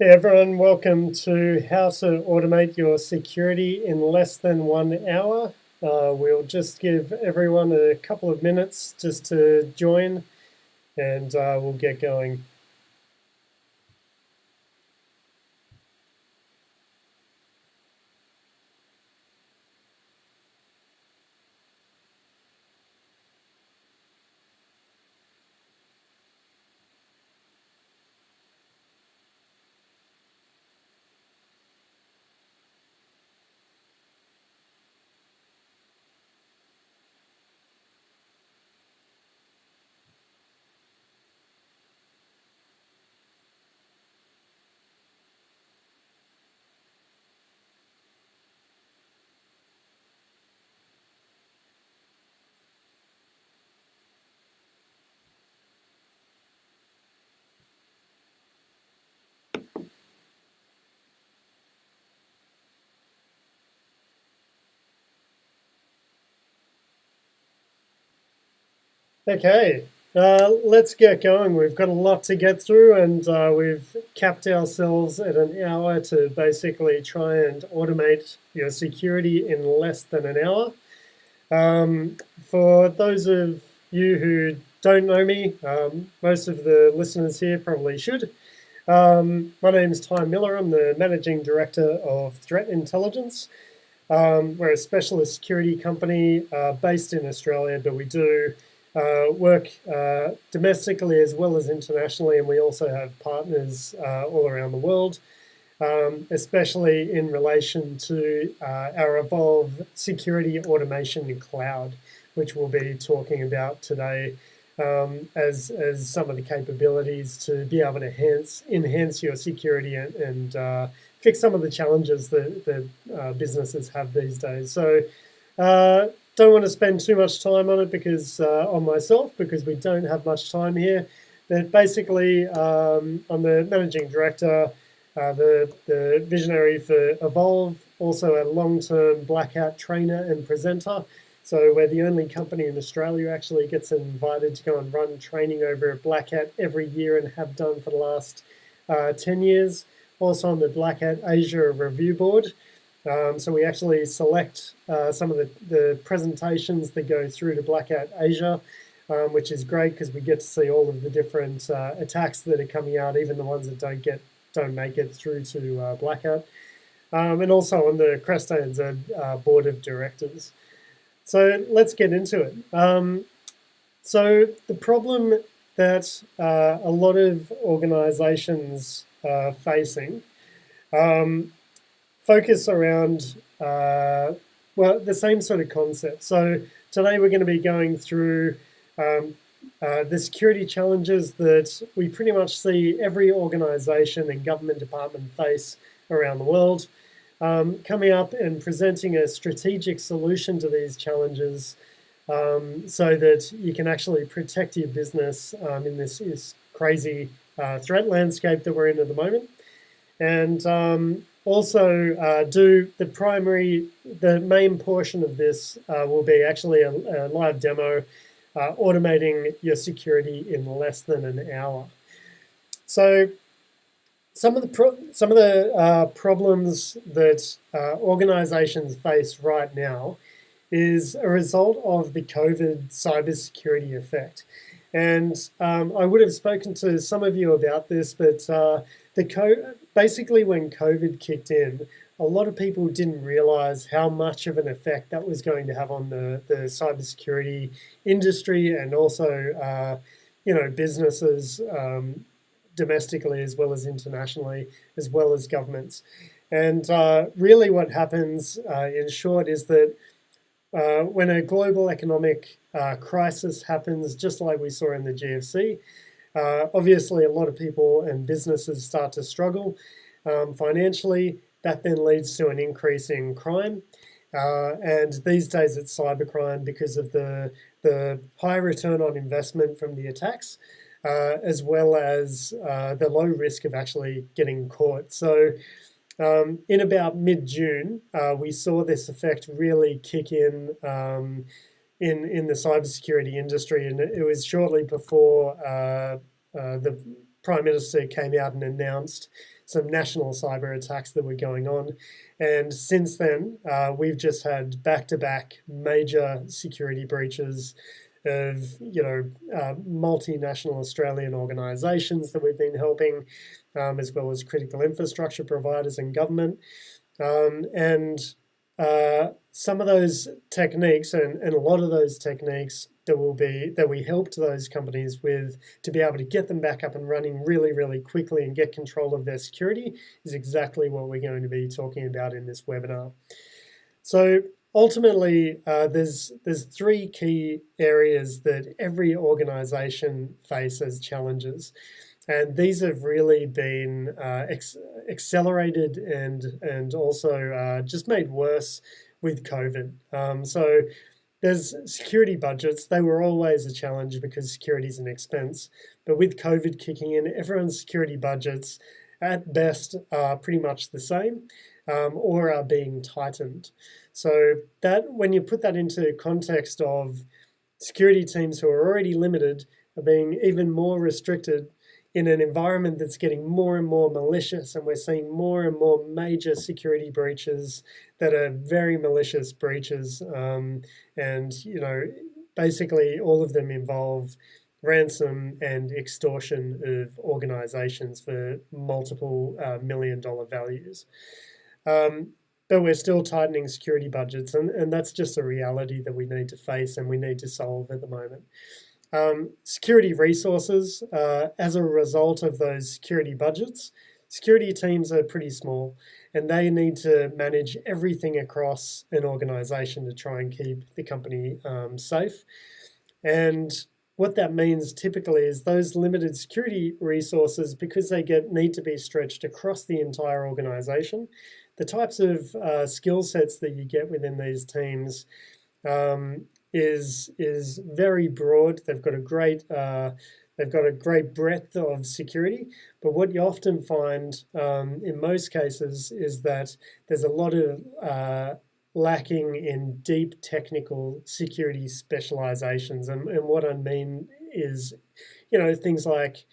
Hey everyone, welcome to How to Automate Your Security in Less Than 1 Hour. We'll just give everyone a couple of minutes just to join and we'll get going. Okay, let's get going. We've got a lot to get through and we've capped ourselves at an hour to basically try and automate your security in less than an hour. For those of you who don't know me, most of the listeners here probably should. My name is Ty Miller. I'm the Managing Director of Threat Intelligence. We're a specialist security company based in Australia, but we do work domestically as well as internationally, and we also have partners all around the world. Especially in relation to our Evolve Security Automation Cloud, which we'll be talking about today as some of the capabilities to be able to enhance your security and fix some of the challenges that businesses have these days. So don't want to spend too much time on it on myself because we don't have much time here. But basically, I'm the managing director, the visionary for Evolve, also a long-term black hat trainer and presenter. So we're the only company in Australia who actually gets invited to go and run training over at Black Hat every year and have done for the last 10 years. Also on the Black Hat Asia Review Board. So we actually select some of the presentations that go through to Black Hat Asia, which is great because we get to see all of the different attacks that are coming out, even the ones that don't make it through to Black Hat. And also on the Crest ANZ Board of Directors. So let's get into it. So the problem that a lot of organizations are facing focus around, the same sort of concept. So today we're going to be going through the security challenges that we pretty much see every organization and government department face around the world. Coming up and presenting a strategic solution to these challenges so that you can actually protect your business in this crazy threat landscape that we're in at the moment. And also do the main portion of this will be actually a live demo automating your security in less than an hour. So some of the problems that organizations face right now is a result of the COVID cybersecurity effect. And I would have spoken to some of you about this, but basically when COVID kicked in, a lot of people didn't realize how much of an effect that was going to have on the cybersecurity industry and also businesses domestically as well as internationally, as well as governments. And really what happens in short is that when a global economic crisis happens, just like we saw in the GFC, obviously a lot of people and businesses start to struggle financially. That then leads to an increase in crime. And these days it's cybercrime because of the high return on investment from the attacks, as well as the low risk of actually getting caught. So in about mid-June, we saw this effect really kick in the cybersecurity industry, and it was shortly before the Prime Minister came out and announced some national cyber attacks that were going on. And since then, we've just had back-to-back major security breaches of multinational Australian organisations that we've been helping, as well as critical infrastructure providers and government. Some of those techniques and a lot of those techniques that we helped those companies with to be able to get them back up and running really, really quickly and get control of their security is exactly what we're going to be talking about in this webinar. So ultimately, there's three key areas that every organization faces challenges. And these have really been accelerated and also just made worse with COVID. So there's security budgets. They were always a challenge because security is an expense. But with COVID kicking in, everyone's security budgets at best are pretty much the same or are being tightened. So that when you put that into context of security teams who are already limited are being even more restricted in an environment that's getting more and more malicious, and we're seeing more and more major security breaches that are very malicious breaches, and basically all of them involve ransom and extortion of organizations for multiple million-dollar values. But we're still tightening security budgets, and that's just a reality that we need to face and we need to solve at the moment. Security resources, as a result of those security budgets, security teams are pretty small and they need to manage everything across an organization to try and keep the company safe. And what that means typically is those limited security resources, because they need to be stretched across the entire organization, the types of skill sets that you get within these teams is very broad. They've got a great breadth of security, but what you often find in most cases is that there's a lot of lacking in deep technical security specializations, and what I mean is, things like,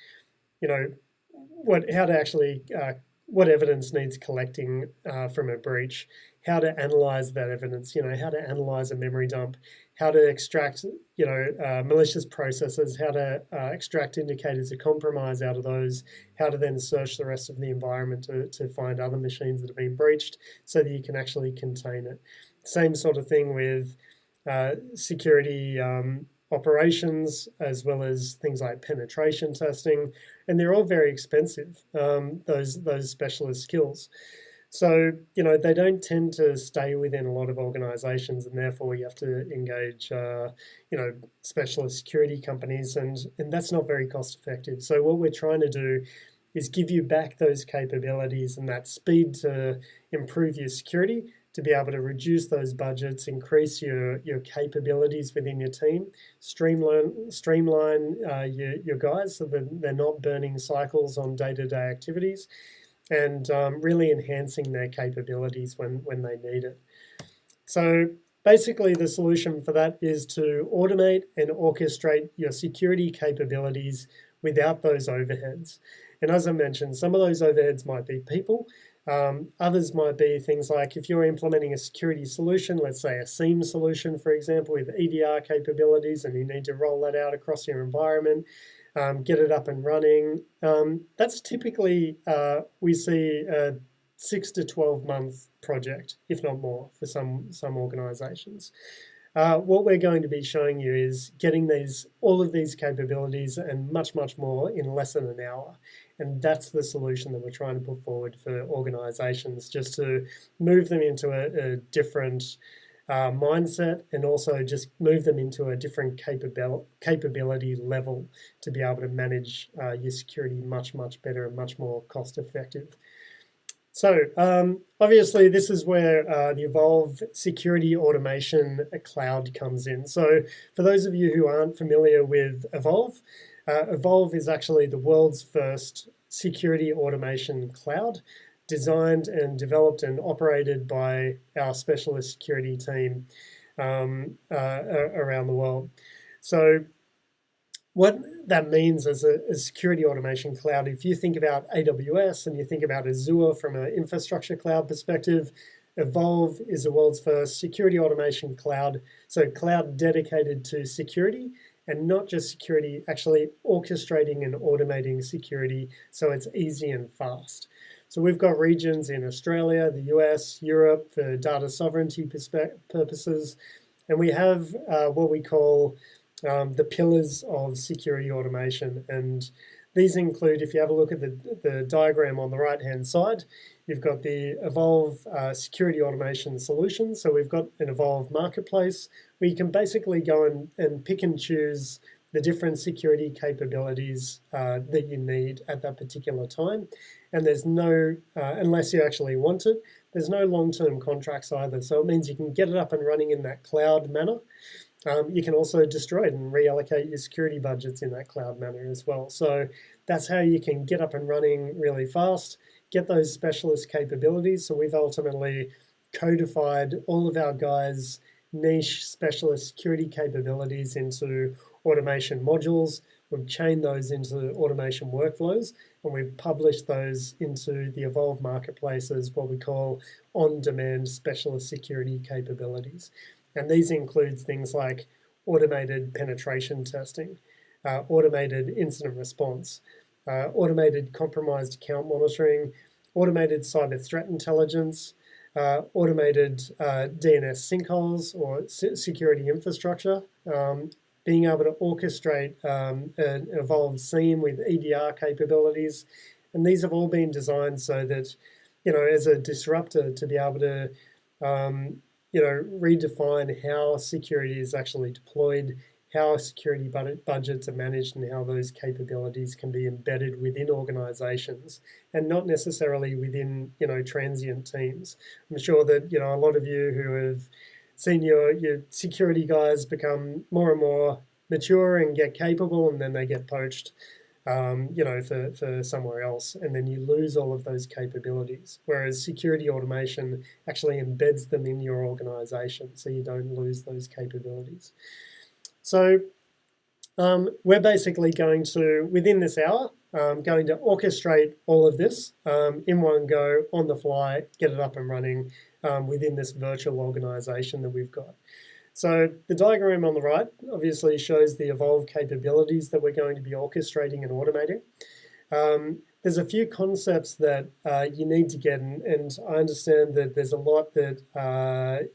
what evidence needs collecting from a breach, how to analyze that evidence, how to analyze a memory dump, how to extract, malicious processes, how to extract indicators of compromise out of those, how to then search the rest of the environment to find other machines that have been breached so that you can actually contain it. Same sort of thing with security operations, as well as things like penetration testing, and they're all very expensive, those specialist skills. So, they don't tend to stay within a lot of organizations, and therefore you have to engage, specialist security companies, and that's not very cost effective. So what we're trying to do is give you back those capabilities and that speed to improve your security, to be able to reduce those budgets, increase your capabilities within your team, streamline your guys so that they're not burning cycles on day-to-day activities, and really enhancing their capabilities when they need it. So basically the solution for that is to automate and orchestrate your security capabilities without those overheads. And as I mentioned, some of those overheads might be people. Others might be things like if you're implementing a security solution, let's say a SIEM solution, for example, with EDR capabilities, and you need to roll that out across your environment, get it up and running. That's typically, we see a 6 to 12 month project, if not more, for some organizations. What we're going to be showing you is getting all of these capabilities and much, much more in less than an hour. And that's the solution that we're trying to put forward for organizations, just to move them into a different mindset, and also just move them into a different capability level to be able to manage your security much, much better and much more cost effective. So obviously this is where the Evolve Security Automation Cloud comes in. So for those of you who aren't familiar with Evolve, Evolve is actually the world's first security automation cloud, designed and developed and operated by our specialist security team around the world. So what that means as a security automation cloud, if you think about AWS and you think about Azure from an infrastructure cloud perspective, Evolve is the world's first security automation cloud. So cloud dedicated to security, and not just security, actually orchestrating and automating security so it's easy and fast. So we've got regions in Australia, the US, Europe for data sovereignty purposes, and we have what we call the pillars of security automation. And these include, if you have a look at the diagram on the right-hand side, you've got the Evolve security automation solutions. So we've got an Evolve marketplace where you can basically go and pick and choose the different security capabilities that you need at that particular time. And there's no, unless you actually want it, there's no long-term contracts either. So it means you can get it up and running in that cloud manner. You can also destroy it and reallocate your security budgets in that cloud manner as well. So that's how you can get up and running really fast, get those specialist capabilities. So we've ultimately codified all of our guys' niche specialist security capabilities into automation modules. We've chained those into automation workflows, and we've published those into the Evolve marketplace as what we call on-demand specialist security capabilities. And these include things like automated penetration testing, automated incident response, automated compromised account monitoring, automated cyber threat intelligence, automated DNS sinkholes or security infrastructure, being able to orchestrate an evolved SIEM with EDR capabilities. And these have all been designed so that, as a disruptor, to be able to redefine how security is actually deployed, how security budgets are managed, and how those capabilities can be embedded within organizations and not necessarily within, transient teams. I'm sure that, a lot of you who have seen your security guys become more and more mature and get capable, and then they get poached for somewhere else, and then you lose all of those capabilities. Whereas security automation actually embeds them in your organization, so you don't lose those capabilities. So we're basically going to, within this hour, going to orchestrate all of this in one go, on the fly, get it up and running within this virtual organization that we've got. So the diagram on the right obviously shows the Evolve capabilities that we're going to be orchestrating and automating. There's a few concepts that you need to get, and I understand that there's a lot that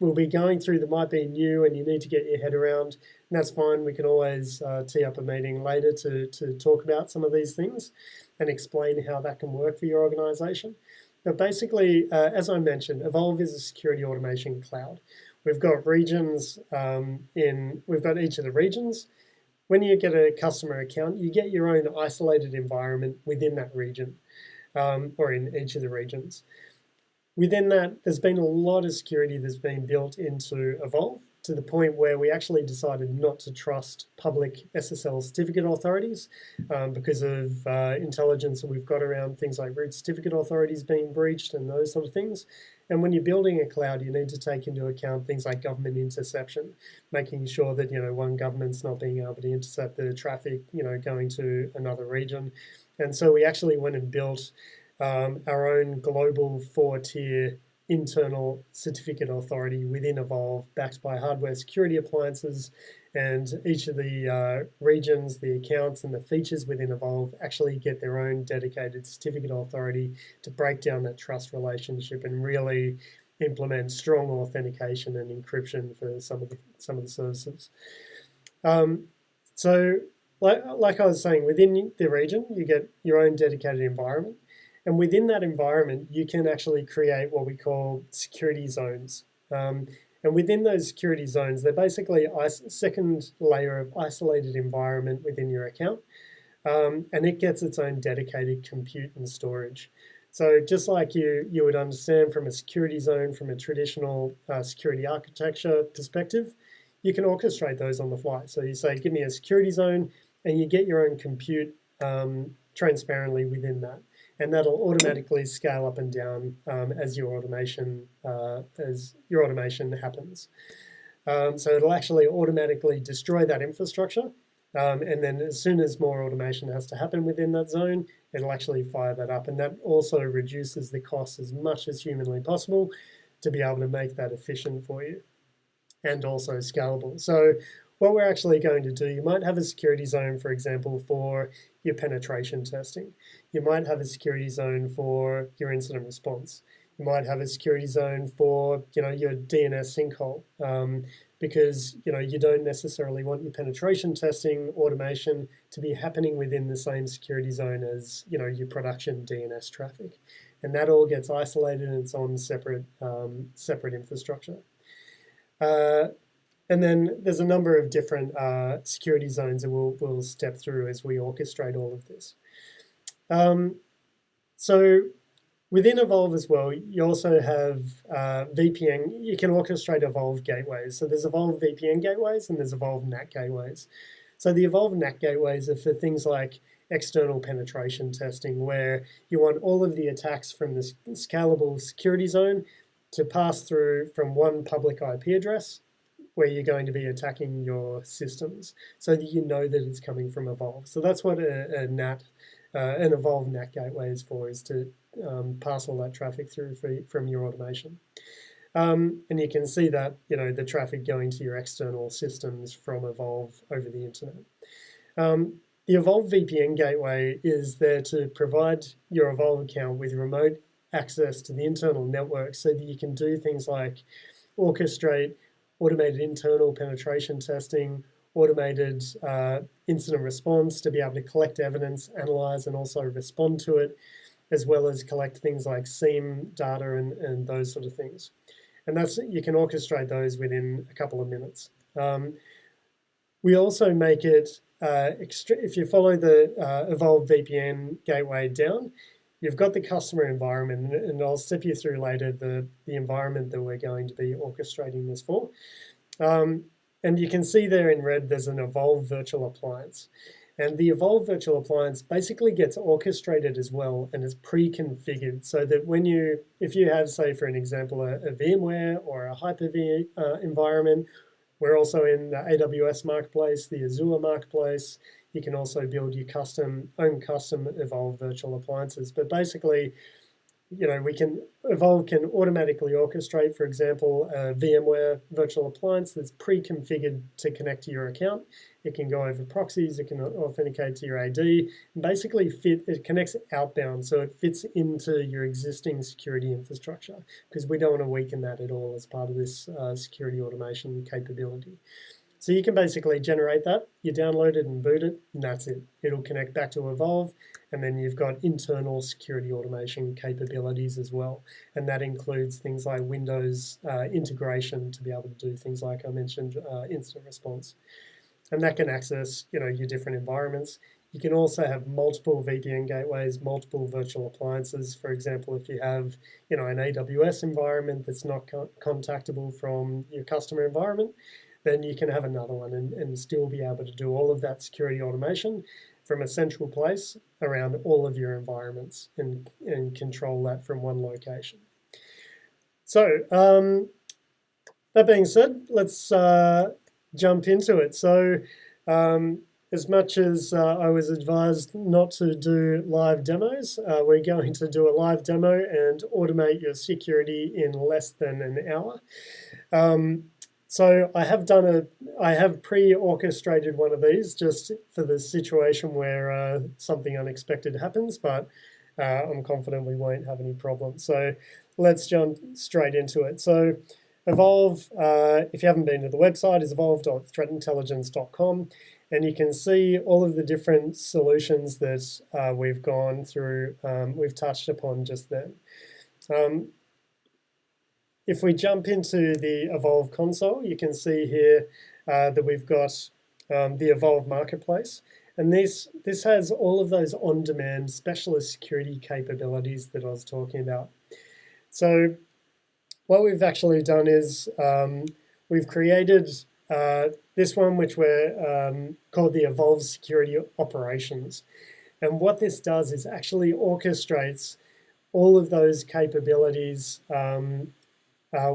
we'll be going through that might be new and you need to get your head around, and that's fine. We can always tee up a meeting later to talk about some of these things and explain how that can work for your organization. But basically, as I mentioned, Evolve is a security automation cloud. We've got regions we've got each of the regions. When you get a customer account, you get your own isolated environment within that region, or in each of the regions. Within that, there's been a lot of security that's been built into Evolve, to the point where we actually decided not to trust public SSL certificate authorities because of intelligence that we've got around things like root certificate authorities being breached and those sort of things. And when you're building a cloud, you need to take into account things like government interception, making sure that one government's not being able to intercept the traffic going to another region. And so we actually went and built our own global 4-tier internal certificate authority within Evolve, backed by hardware security appliances, and each of the regions, the accounts, and the features within Evolve actually get their own dedicated certificate authority to break down that trust relationship and really implement strong authentication and encryption for some of the services. So, like I was saying, within the region, you get your own dedicated environment. And within that environment, you can actually create what we call security zones. And within those security zones, they're basically a second layer of isolated environment within your account. And it gets its own dedicated compute and storage. So just like you would understand from a security zone, from a traditional security architecture perspective, you can orchestrate those on the fly. So you say, give me a security zone, and you get your own compute transparently within that. And that'll automatically scale up and down as your automation happens. So it'll actually automatically destroy that infrastructure And then as soon as more automation has to happen within that zone, it'll actually fire that up. And that also reduces the cost as much as humanly possible to be able to make that efficient for you and also scalable. So what we're actually going to do, you might have a security zone, for example, for your penetration testing. You might have a security zone for your incident response. You might have a security zone for, your DNS sinkhole, because, you don't necessarily want your penetration testing automation to be happening within the same security zone as, your production DNS traffic. And that all gets isolated and it's on separate infrastructure. And then there's a number of different security zones that we'll step through as we orchestrate all of this. So within Evolve as well, you also have VPN. You can orchestrate Evolve gateways. So there's Evolve VPN gateways and there's Evolve NAT gateways. So the Evolve NAT gateways are for things like external penetration testing, where you want all of the attacks from the scalable security zone to pass through from one public IP address where you're going to be attacking your systems, so that you know that it's coming from Evolve. So that's what an Evolve NAT gateway is for, is to pass all that traffic through from your automation. And you can see that, the traffic going to your external systems from Evolve over the internet. The Evolve VPN gateway is there to provide your Evolve account with remote access to the internal network, so that you can do things like orchestrate automated internal penetration testing, automated incident response to be able to collect evidence, analyze, and also respond to it, as well as collect things like SIEM data and those sort of things. And you can orchestrate those within a couple of minutes. We also make it, if you follow the Evolve VPN gateway down, you've got the customer environment, and I'll step you through later the environment that we're going to be orchestrating this for. And you can see there in red, there's an Evolve virtual appliance. And the Evolve virtual appliance basically gets orchestrated as well and is pre-configured, so that if you have, say, for an example, a VMware or a Hyper-V environment, we're also in the AWS marketplace, the Azure marketplace. You can also build your own custom Evolve virtual appliances. But basically, Evolve can automatically orchestrate, for example, a VMware virtual appliance that's pre-configured to connect to your account. It can go over proxies, it can authenticate to your AD, and basically it connects outbound, so it fits into your existing security infrastructure, because we don't want to weaken that at all as part of this security automation capability. So you can basically generate that, you download it and boot it, and that's it. It'll connect back to Evolve, and then you've got internal security automation capabilities as well. And that includes things like Windows integration to be able to do things like I mentioned, incident response. And that can access, your different environments. You can also have multiple VPN gateways, multiple virtual appliances. For example, if you have, an AWS environment that's not contactable from your customer environment, then you can have another one and still be able to do all of that security automation from a central place around all of your environments and control that from one location. So that being said, let's jump into it. So as much as I was advised not to do live demos, we're going to do a live demo and automate your security in less than an hour. So I have pre-orchestrated one of these just for the situation where something unexpected happens, but I'm confident we won't have any problems. So let's jump straight into it. So Evolve, if you haven't been to the website, is evolve.threatintelligence.com, and you can see all of the different solutions that we've gone through, we've touched upon just then. If we jump into the Evolve console, you can see here that we've got the Evolve marketplace. And this has all of those on-demand specialist security capabilities that I was talking about. So what we've actually done is we've created this one, which we're called the Evolve Security Operations. And what this does is actually orchestrates all of those capabilities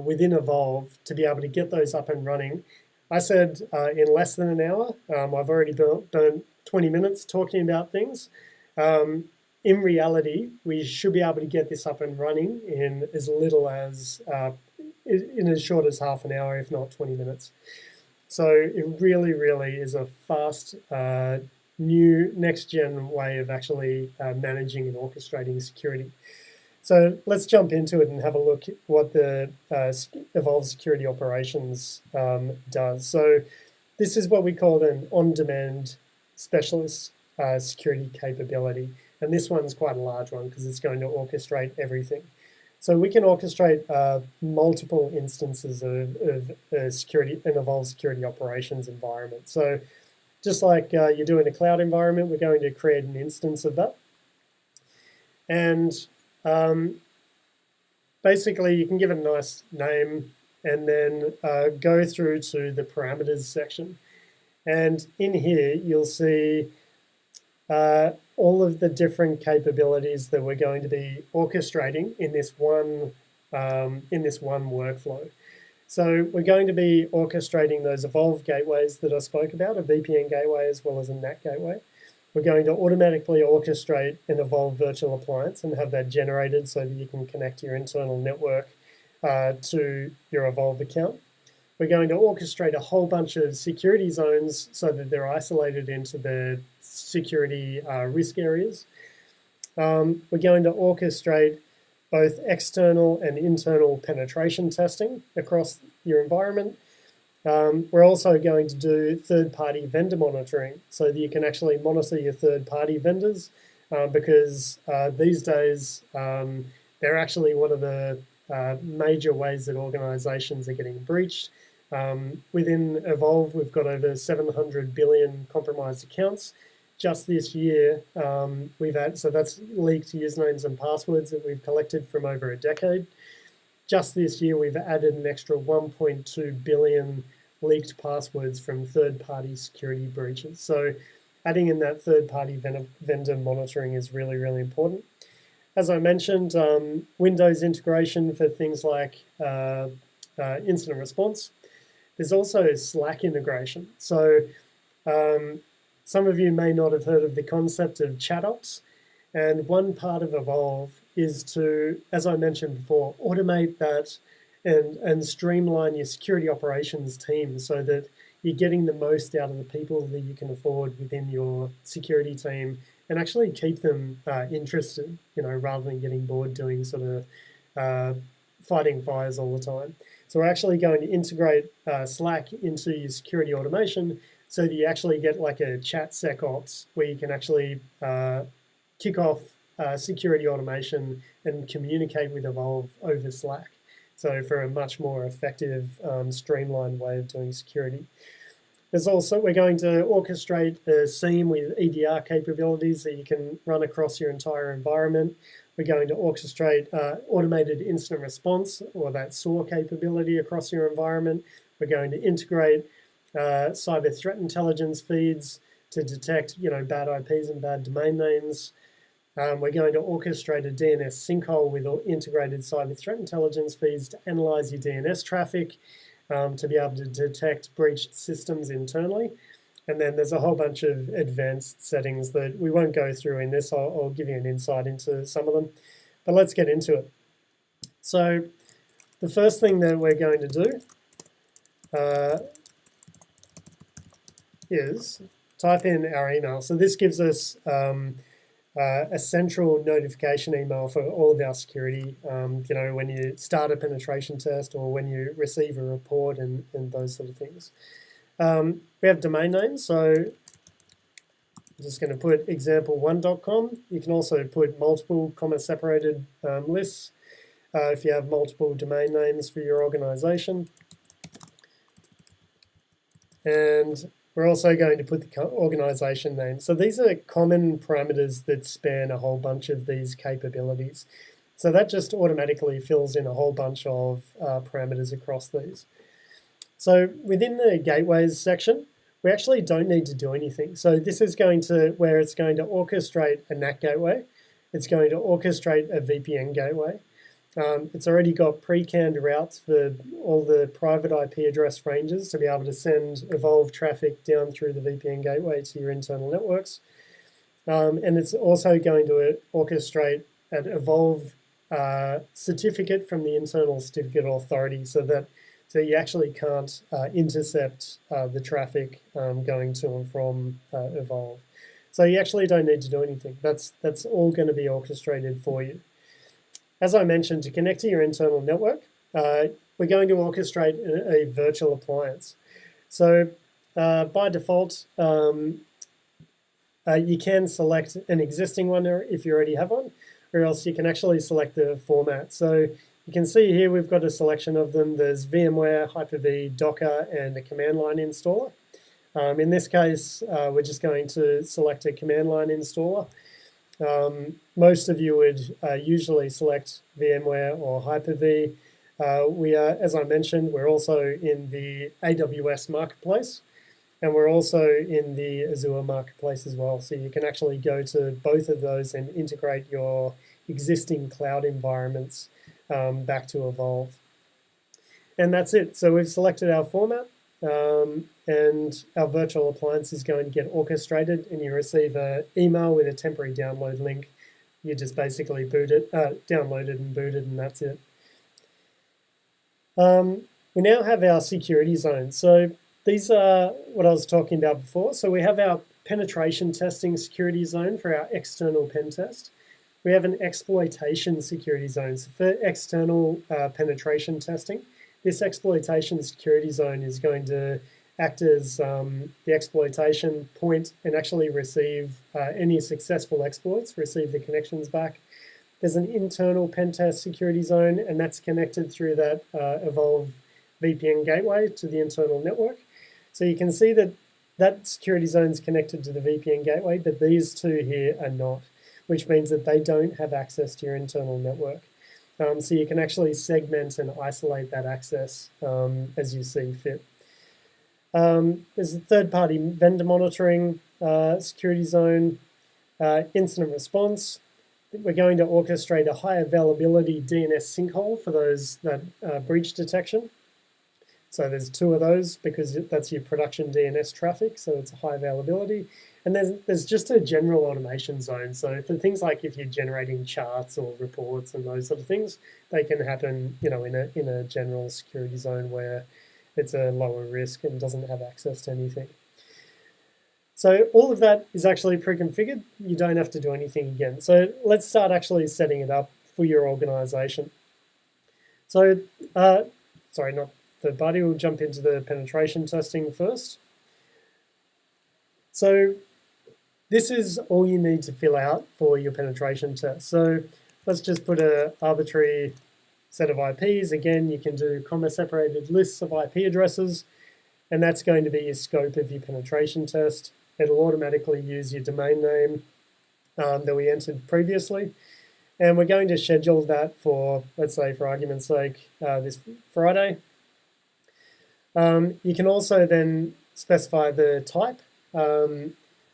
within Evolve to be able to get those up and running I said in less than an hour. I've already burnt 20 minutes talking about things. In reality, we should be able to get this up and running in as little as, in as short as half an hour, if not 20 minutes. So it really, really is a fast, new next-gen way of actually managing and orchestrating security. So let's jump into it and have a look at what the Evolved Security Operations does. So this is what we call an on-demand specialist security capability. And this one's quite a large one because it's going to orchestrate everything. So we can orchestrate multiple instances of security, an Evolved Security Operations environment. So just like you do in a cloud environment, we're going to create an instance of that. And basically, you can give it a nice name and then go through to the parameters section. And in here, you'll see all of the different capabilities that we're going to be orchestrating in this one workflow. So we're going to be orchestrating those Evolved gateways that I spoke about, a VPN gateway as well as a NAT gateway. We're going to automatically orchestrate an Evolved virtual appliance and have that generated so that you can connect your internal network to your Evolved account. We're going to orchestrate a whole bunch of security zones so that they're isolated into the security risk areas. We're going to orchestrate both external and internal penetration testing across your environment. We're also going to do third-party vendor monitoring so that you can actually monitor your third-party vendors because these days they're actually one of the major ways that organizations are getting breached. Within Evolve, we've got over 700 billion compromised accounts. Just this year, we've had, so that's leaked usernames and passwords that we've collected from over a decade. Just this year, we've added an extra 1.2 billion leaked passwords from third-party security breaches. So adding in that third-party vendor monitoring is really, really important. As I mentioned, Windows integration for things like incident response. There's also Slack integration. So some of you may not have heard of the concept of ChatOps. And one part of Evolve is to, as I mentioned before, automate that and streamline your security operations team so that you're getting the most out of the people that you can afford within your security team and actually keep them interested, rather than getting bored doing sort of fighting fires all the time. So we're actually going to integrate Slack into your security automation so that you actually get like a chat SecOps where you can actually kick off security automation and communicate with Evolve over Slack. So for a much more effective, streamlined way of doing security. There's also, we're going to orchestrate a SIEM with EDR capabilities that you can run across your entire environment. We're going to orchestrate automated incident response, or that SOAR capability across your environment. We're going to integrate cyber threat intelligence feeds to detect, bad IPs and bad domain names. We're going to orchestrate a DNS Sinkhole with integrated cyber threat intelligence feeds to analyze your DNS traffic, to be able to detect breached systems internally. And then there's a whole bunch of advanced settings that we won't go through in this. I'll give you an insight into some of them. But let's get into it. So the first thing that we're going to do is type in our email. So this gives us a central notification email for all of our security, when you start a penetration test or when you receive a report and those sort of things. We have domain names, so I'm just going to put example1.com. You can also put multiple comma-separated lists if you have multiple domain names for your organization. And we're also going to put the organization name. So these are common parameters that span a whole bunch of these capabilities. So that just automatically fills in a whole bunch of parameters across these. So within the gateways section, we actually don't need to do anything. So this is going to, where it's going to orchestrate a NAT gateway. It's going to orchestrate a VPN gateway. It's already got pre-canned routes for all the private IP address ranges to be able to send evolved traffic down through the VPN gateway to your internal networks. And it's also going to orchestrate an evolve certificate from the internal certificate authority so you actually can't intercept the traffic going to and from evolve. So you actually don't need to do anything. That's all going to be orchestrated for you. As I mentioned, to connect to your internal network, we're going to orchestrate a virtual appliance. So by default, you can select an existing one if you already have one, or else you can actually select the format. So you can see here we've got a selection of them. There's VMware, Hyper-V, Docker, and a command line installer. In this case, we're just going to select a command line installer. Most of you would usually select VMware or Hyper-V. As I mentioned, we're also in the AWS marketplace, and we're also in the Azure marketplace as well. So you can actually go to both of those and integrate your existing cloud environments back to Evolve. And that's it. So we've selected our format, and our virtual appliance is going to get orchestrated, and you receive an email with a temporary download link. You just basically download it and boot it, and that's it. We now have our security zones. So these are what I was talking about before. So we have our penetration testing security zone for our external pen test. We have an exploitation security zone. So for external penetration testing, this exploitation security zone is going to act as the exploitation point and actually receive any successful exploits, receive the connections back. There's an internal pen test security zone, and that's connected through that Evolve VPN gateway to the internal network. So you can see that that security zone is connected to the VPN gateway, but these two here are not, which means that they don't have access to your internal network. So you can actually segment and isolate that access as you see fit. There's a third-party vendor monitoring security zone, incident response. We're going to orchestrate a high availability DNS sinkhole for those that breach detection. So there's two of those because that's your production DNS traffic, so it's a high availability. And there's just a general automation zone. So for things like if you're generating charts or reports and those sort of things, they can happen, in a general security zone where it's a lower risk and doesn't have access to anything. So all of that is actually pre-configured. You don't have to do anything again. So let's start actually setting it up for your organization. So, sorry, not third party, we'll jump into the penetration testing first. So this is all you need to fill out for your penetration test. So let's just put an arbitrary set of IPs. Again, you can do comma-separated lists of IP addresses, and that's going to be your scope of your penetration test. It'll automatically use your domain name that we entered previously. And we're going to schedule that for, let's say, for argument's sake, this Friday. You can also then specify the type,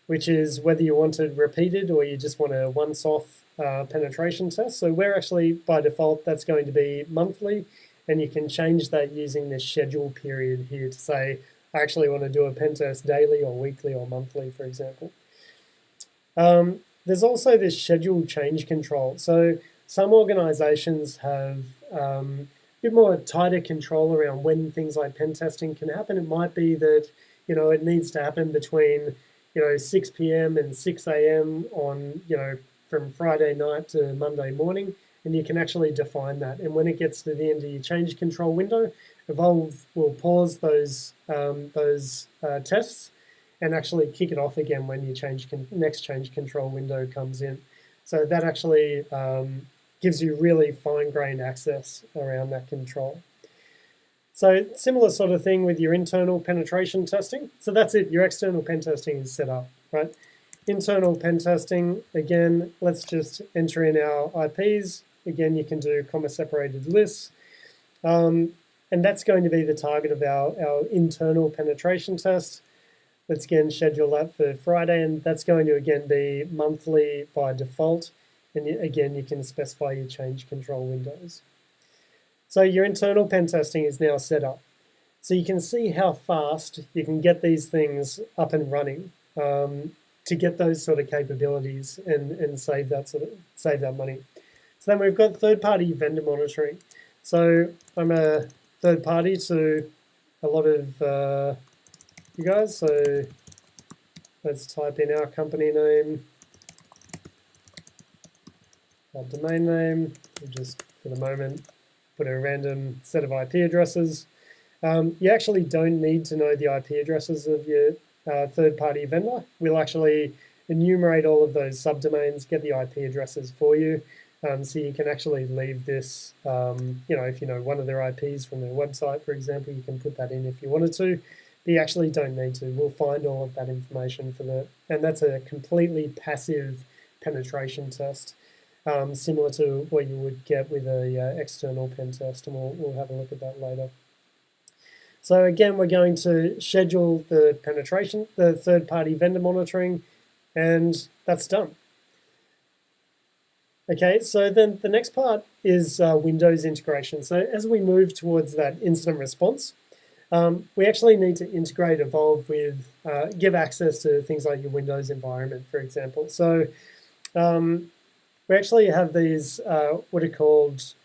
which is whether you want it repeated or you just want a once-off penetration test. So we're actually, by default, that's going to be monthly, and you can change that using this schedule period here to say, I actually want to do a pen test daily or weekly or monthly, for example. There's also this schedule change control. So some organizations have a bit more tighter control around when things like pen testing can happen. It might be that, it needs to happen between, 6 p.m. and 6 a.m. on, from Friday night to Monday morning, and you can actually define that. And when it gets to the end of your change control window, Evolve will pause those tests and actually kick it off again when your next change control window comes in. So that actually gives you really fine-grained access around that control. So similar sort of thing with your internal penetration testing. So that's it, your external pen testing is set up, right? Internal pen testing, again, let's just enter in our IPs. Again, you can do comma-separated lists. And that's going to be the target of our internal penetration test. Let's again schedule that for Friday, and that's going to again be monthly by default. And again, you can specify your change control windows. So your internal pen testing is now set up. So you can see how fast you can get these things up and running to get those sort of capabilities and save that money. So then we've got third-party vendor monitoring. So I'm a third party to a lot of you guys. So let's type in our company name, our domain name. We'll just, for the moment, put a random set of IP addresses. You actually don't need to know the IP addresses of your third-party vendor. We'll actually enumerate all of those subdomains, get the IP addresses for you, so you can actually leave this, if you know one of their IPs from their website, for example, you can put that in if you wanted to, but you actually don't need to. We'll find all of that information and that's a completely passive penetration test, similar to what you would get with a external pen test, and we'll have a look at that later. So again, we're going to schedule the penetration, the third-party vendor monitoring, and that's done. Okay, so then the next part is Windows integration. So as we move towards that incident response, we actually need to integrate Evolve with, give access to things like your Windows environment, for example. So we actually have these, what are called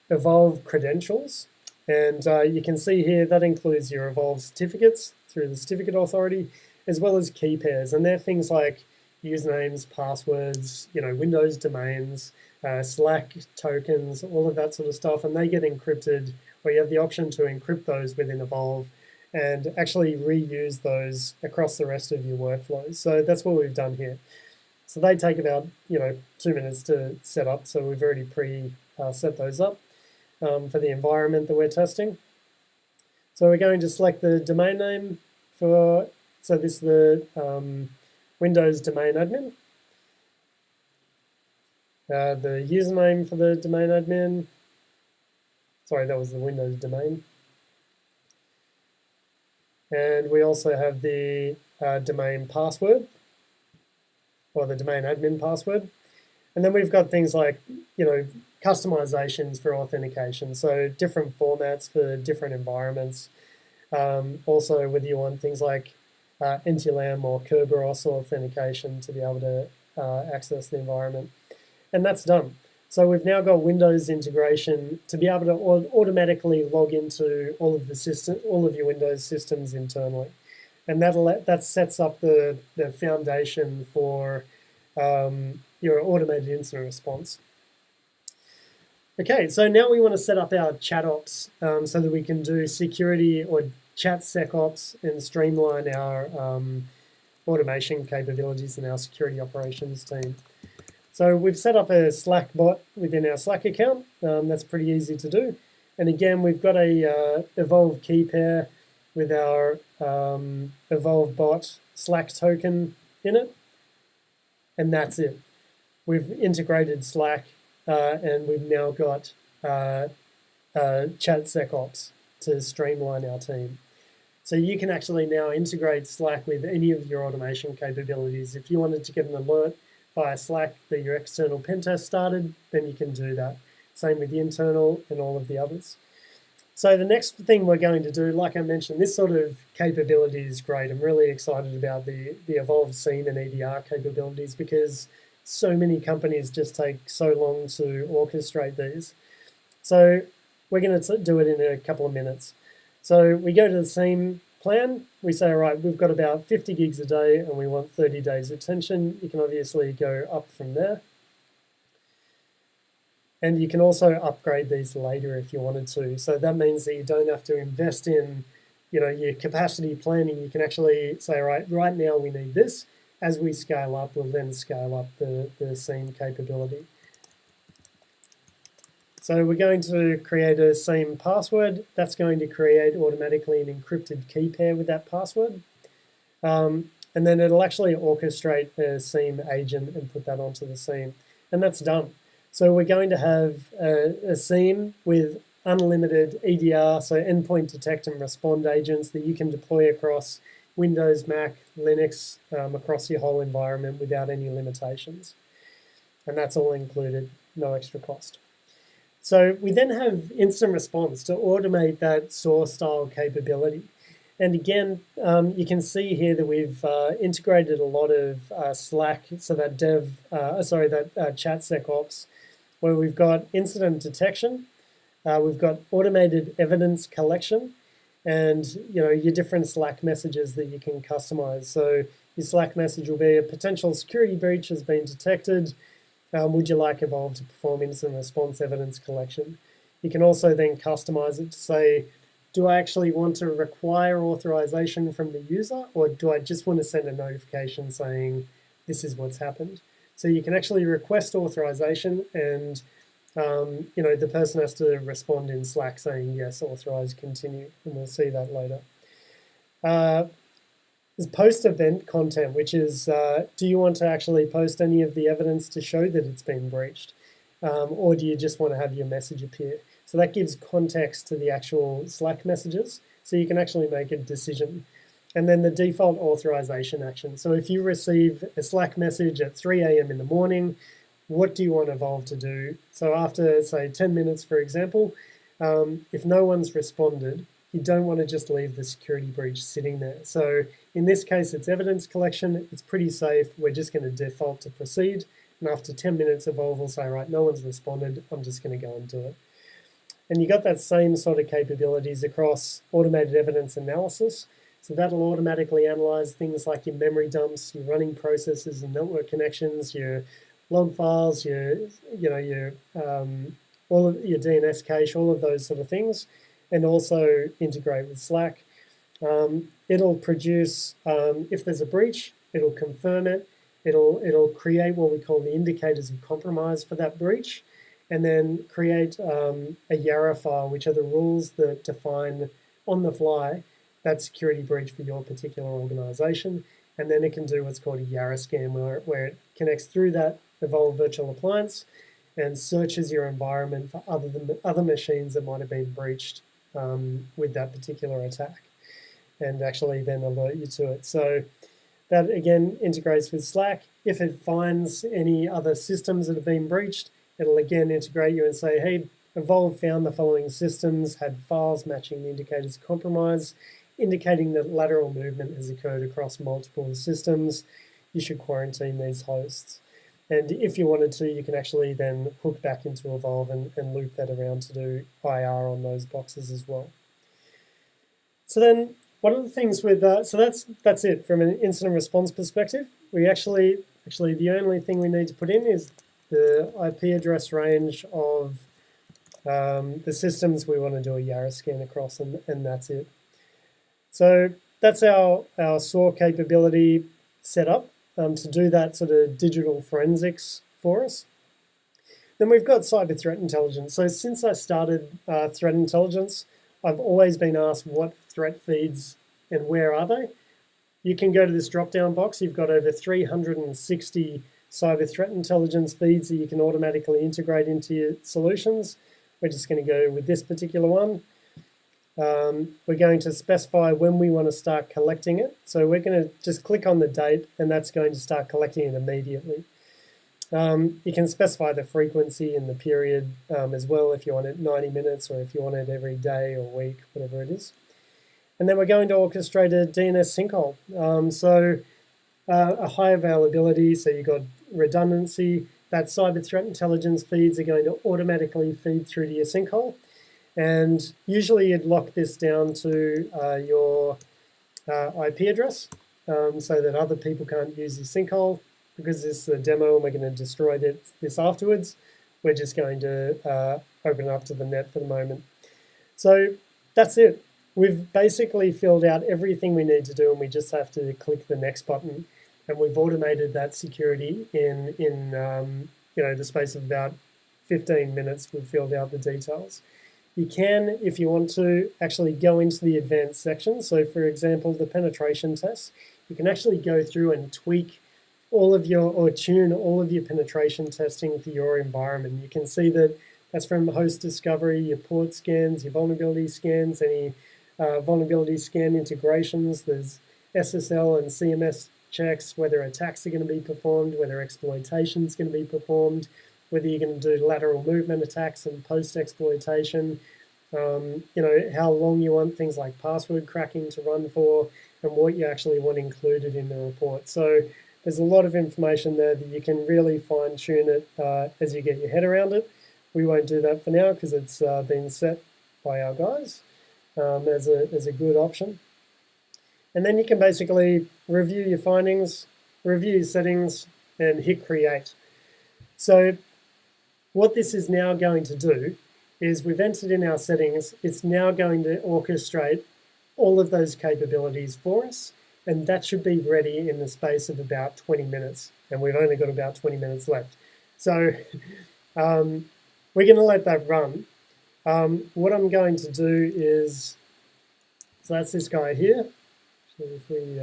Evolve credentials. And you can see here that includes your Evolve certificates through the certificate authority, as well as key pairs. And they're things like usernames, passwords, Windows domains, Slack tokens, all of that sort of stuff. And they get encrypted, or you have the option to encrypt those within Evolve and actually reuse those across the rest of your workflows. So that's what we've done here. So they take about 2 minutes to set up. So we've already set those up for the environment that we're testing. So we're going to select the domain name so this is the Windows domain admin. The username for the domain admin. Sorry, that was the Windows domain. And we also have the domain password, or the domain admin password. And then we've got things like, customizations for authentication. So different formats for different environments. Also, whether you want things like NTLM or Kerberos authentication to be able to access the environment. And that's done. So we've now got Windows integration to be able to automatically log into all of your Windows systems internally. And that sets up the foundation for your automated incident response. Okay, so now we want to set up our chat ops so that we can do security or chat SecOps and streamline our automation capabilities in our security operations team. So we've set up a Slack bot within our Slack account. That's pretty easy to do. And again, we've got a Evolve key pair with our Evolve bot Slack token in it. And that's it. We've integrated Slack and we've now got chat SecOps to streamline our team. So you can actually now integrate Slack with any of your automation capabilities. If you wanted to get an alert via Slack that your external pen test started, then you can do that. Same with the internal and all of the others. So the next thing we're going to do, like I mentioned, this sort of capability is great. I'm really excited about the Evolve SIEM and EDR capabilities because so many companies just take so long to orchestrate these. So we're going to do it in a couple of minutes. So we go to the SIEM plan. We say, all right, we've got about 50 gigs a day and we want 30 days retention. You can obviously go up from there. And you can also upgrade these later if you wanted to. So that means that you don't have to invest in, your capacity planning. You can actually say, right now we need this. As we scale up, we'll then scale up the SIEM capability. So we're going to create a SIEM password. That's going to create automatically an encrypted key pair with that password. And then it'll actually orchestrate a SIEM agent and put that onto the SIEM. And that's done. So we're going to have a SIEM with unlimited EDR, so endpoint detect and respond agents that you can deploy across Windows, Mac, Linux, across your whole environment without any limitations. And that's all included, no extra cost. So we then have instant response to automate that SOAR style capability. And again, you can see here that we've integrated a lot of Slack, so that chat-SecOps, where we've got incident detection, we've got automated evidence collection, and your different Slack messages that you can customize. So your Slack message will be: a potential security breach has been detected. Would you like Evolve to perform incident response evidence collection? You can also then customize it to say, do I actually want to require authorization from the user, or do I just want to send a notification saying this is what's happened? So you can actually request authorization, and the person has to respond in Slack saying yes, authorize, continue, and we'll see that later. There's post-event content, which is, do you want to actually post any of the evidence to show that it's been breached? Or do you just want to have your message appear? So that gives context to the actual Slack messages, so you can actually make a decision. And then the default authorization action. So if you receive a Slack message at 3 a.m. in the morning, what do you want Evolve to do? So after, say, 10 minutes, for example, if no one's responded, you don't want to just leave the security breach sitting there. So in this case, it's evidence collection. It's pretty safe. We're just going to default to proceed. And after 10 minutes, Evolve will say, right, no one's responded. I'm just going to go and do it. And you got that same sort of capabilities across automated evidence analysis. So that'll automatically analyze things like your memory dumps, your running processes and network connections, your log files, all of your DNS cache, all of those sort of things, and also integrate with Slack. It'll produce, if there's a breach, it'll confirm it. It'll create what we call the indicators of compromise for that breach, and then create a Yara file, which are the rules that define on the fly that security breach for your particular organization. And then it can do what's called a Yara scan, where it connects through that Evolve virtual appliance and searches your environment for other machines that might have been breached with that particular attack, and actually then alert you to it. So that again integrates with Slack. If it finds any other systems that have been breached, it'll again integrate you and say, hey, Evolve found the following systems, had files matching the indicators of compromise, indicating that lateral movement has occurred across multiple systems. You should quarantine these hosts. And if you wanted to, you can actually then hook back into Evolve and loop that around to do IR on those boxes as well. So then one of the things with, so that's it from an incident response perspective. We actually the only thing we need to put in is the IP address range of the systems we want to do a Yara scan across, and that's it. So that's our SOAR capability set up to do that sort of digital forensics for us. Then we've got cyber threat intelligence. So since I started threat intelligence, I've always been asked what threat feeds and where are they. You can go to this drop-down box. You've got over 360 cyber threat intelligence feeds that you can automatically integrate into your solutions. We're just going to go with this particular one. We're going to specify when we want to start collecting it. So we're going to just click on the date, and that's going to start collecting it immediately. You can specify the frequency and the period as well, if you want it 90 minutes or if you want it every day or week, whatever it is. And then we're going to orchestrate a DNS sinkhole. A high availability, so you've got redundancy. That cyber threat intelligence feeds are going to automatically feed through to your sinkhole. And usually you'd lock this down to your IP address so that other people can't use your sinkhole. Because this is a demo and we're going to destroy this afterwards, we're just going to open it up to the net for the moment. So that's it. We've basically filled out everything we need to do, and we just have to click the next button. And we've automated that security in the space of about 15 minutes. We've filled out the details. You can, if you want to, actually go into the advanced section. So for example, the penetration test, you can actually go through and tweak tune all of your penetration testing for your environment. You can see that that's from host discovery, your port scans, your vulnerability scans, any vulnerability scan integrations. There's SSL and CMS checks, whether attacks are going to be performed, whether exploitation is going to be performed. whether you're going to do lateral movement attacks and post-exploitation, how long you want things like password cracking to run for, and what you actually want included in the report. So there's a lot of information there that you can really fine-tune it as you get your head around it. We won't do that for now because it's been set by our guys as a good option. And then you can basically review your findings, review your settings, and hit create. So what this is now going to do is we've entered in our settings. It's now going to orchestrate all of those capabilities for us, and that should be ready in the space of about 20 minutes, and we've only got about 20 minutes left. So we're going to let that run. What I'm going to do is, so that's this guy here. So if we,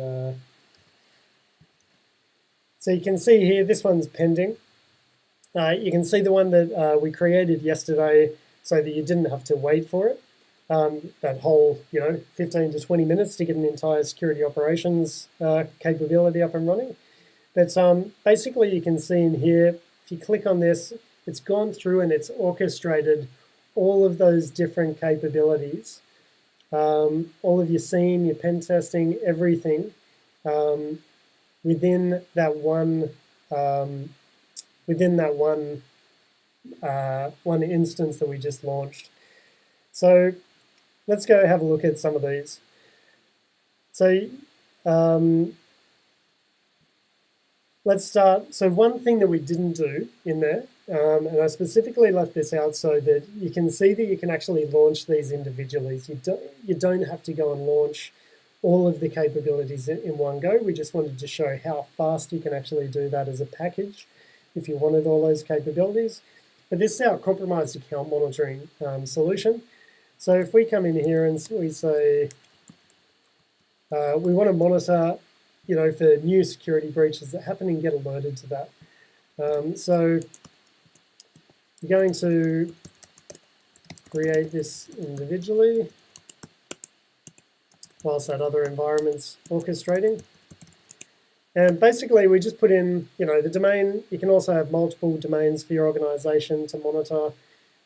so you can see here, this one's pending. You can see the one that we created yesterday so that you didn't have to wait for it. That whole, 15 to 20 minutes to get an entire security operations capability up and running. But basically you can see in here, if you click on this, it's gone through and it's orchestrated all of those different capabilities. All of your SIEM, your pen testing, everything within that one one instance that we just launched. So let's go have a look at some of these. So let's start. So one thing that we didn't do in there, and I specifically left this out so that you can see that you can actually launch these individually. You don't have to go and launch all of the capabilities in one go. We just wanted to show how fast you can actually do that as a package if you wanted all those capabilities. But this is our compromised account monitoring solution. So if we come in here and we say we want to monitor, for new security breaches that happen and get alerted to that. So you're going to create this individually whilst that other environment's orchestrating. And basically we just put in, the domain. You can also have multiple domains for your organization to monitor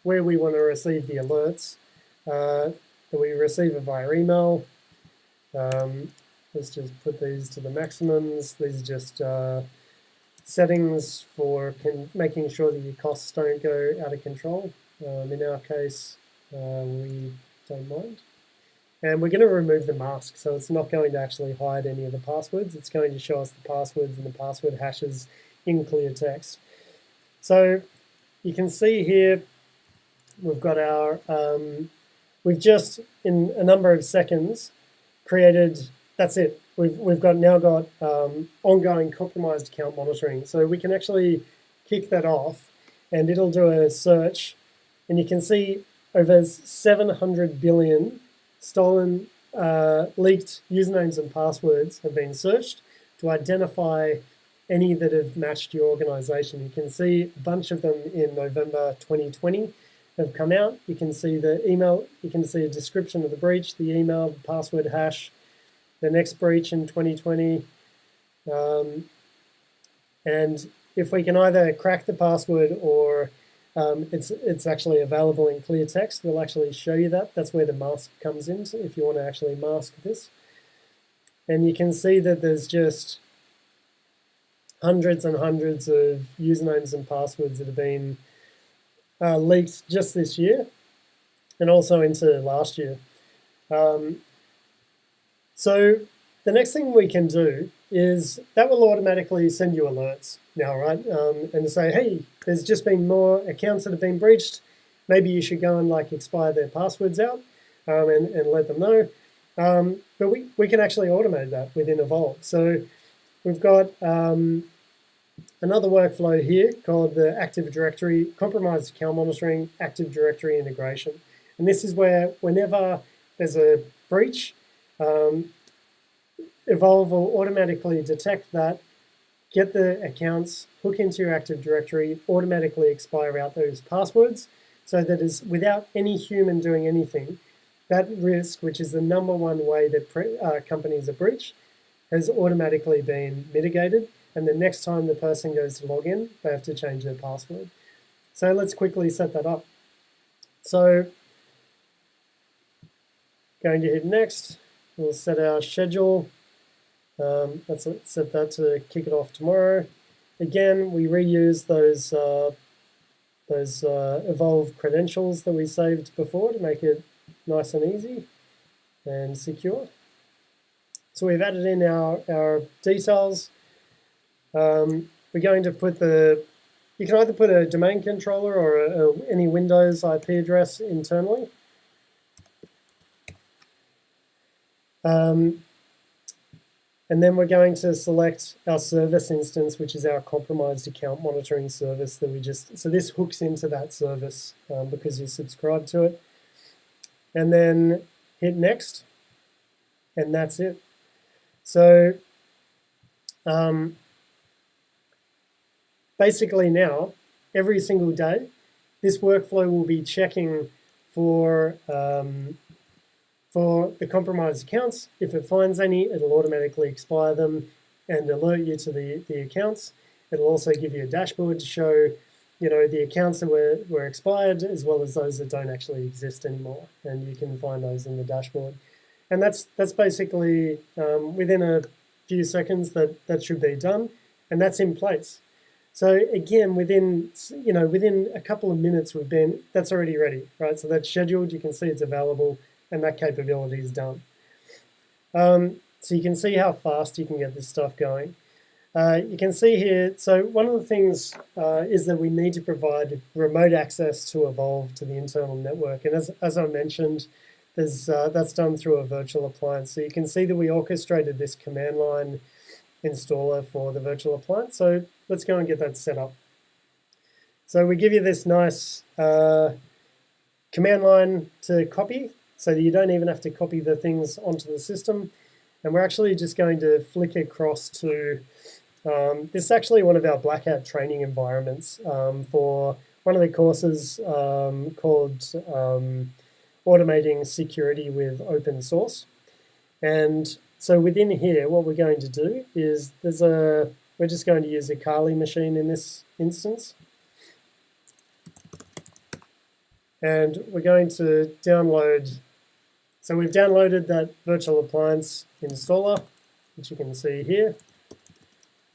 where we want to receive the alerts that we receive it via email. Let's just put these to the maximums. These are just settings for making sure that your costs don't go out of control. In our case, we don't mind. And we're going to remove the mask, so it's not going to actually hide any of the passwords. It's going to show us the passwords and the password hashes in clear text. So you can see here, we've got our, we've just, in a number of seconds, created, that's it. We've now got ongoing compromised account monitoring. So we can actually kick that off and it'll do a search, and you can see over 700 billion stolen, leaked usernames and passwords have been searched to identify any that have matched your organization. You can see a bunch of them in November 2020 have come out. You can see the email, you can see a description of the breach, the email, the password hash, the next breach in 2020. And if we can either crack the password or it's actually available in clear text, we'll actually show you that. That's where the mask comes in, so if you want to actually mask this. And you can see that there's just hundreds and hundreds of usernames and passwords that have been leaked just this year and also into last year. So the next thing we can do is that will automatically send you alerts now, right? And say, hey, there's just been more accounts that have been breached. Maybe you should go and expire their passwords out and let them know. But we can actually automate that within Evolve. So we've got another workflow here called the Active Directory, Compromised Account Monitoring Active Directory Integration. And this is where whenever there's a breach, Evolve will automatically detect that, get the accounts, hook into your Active Directory, automatically expire out those passwords, so that is without any human doing anything, that risk, which is the #1 way that companies are breached, has automatically been mitigated. And the next time the person goes to log in, they have to change their password. So let's quickly set that up. So going to hit next. We'll set our schedule. Let's set that to kick it off tomorrow. Again, we reuse those evolve credentials that we saved before to make it nice and easy and secure. So we've added in our details. We're going to put you can either put a domain controller or any Windows IP address internally. And then we're going to select our service instance, which is our compromised account monitoring service that so this hooks into that service because you subscribe to it. And then hit next, and that's it. So basically now, every single day, this workflow will be checking for the compromised accounts. If it finds any, it'll automatically expire them and alert you to the accounts. It'll also give you a dashboard to show, the accounts that were expired as well as those that don't actually exist anymore. And you can find those in the dashboard. And that's basically within a few seconds that should be done, and that's in place. So again, within a couple of minutes, that's already ready, right? So that's scheduled. You can see it's available. And that capability is done. So you can see how fast you can get this stuff going. You can see here, so one of the things is that we need to provide remote access to Evolve to the internal network. And as I mentioned, that's done through a virtual appliance. So you can see that we orchestrated this command line installer for the virtual appliance. So let's go and get that set up. So we give you this nice command line to copy, so that you don't even have to copy the things onto the system. And we're actually just going to flick across to, this is actually one of our Black Hat training environments for one of the courses called Automating Security with Open Source. And so within here, what we're going to do is we're just going to use a Kali machine in this instance. And we're going to download. So we've downloaded that virtual appliance installer, which you can see here.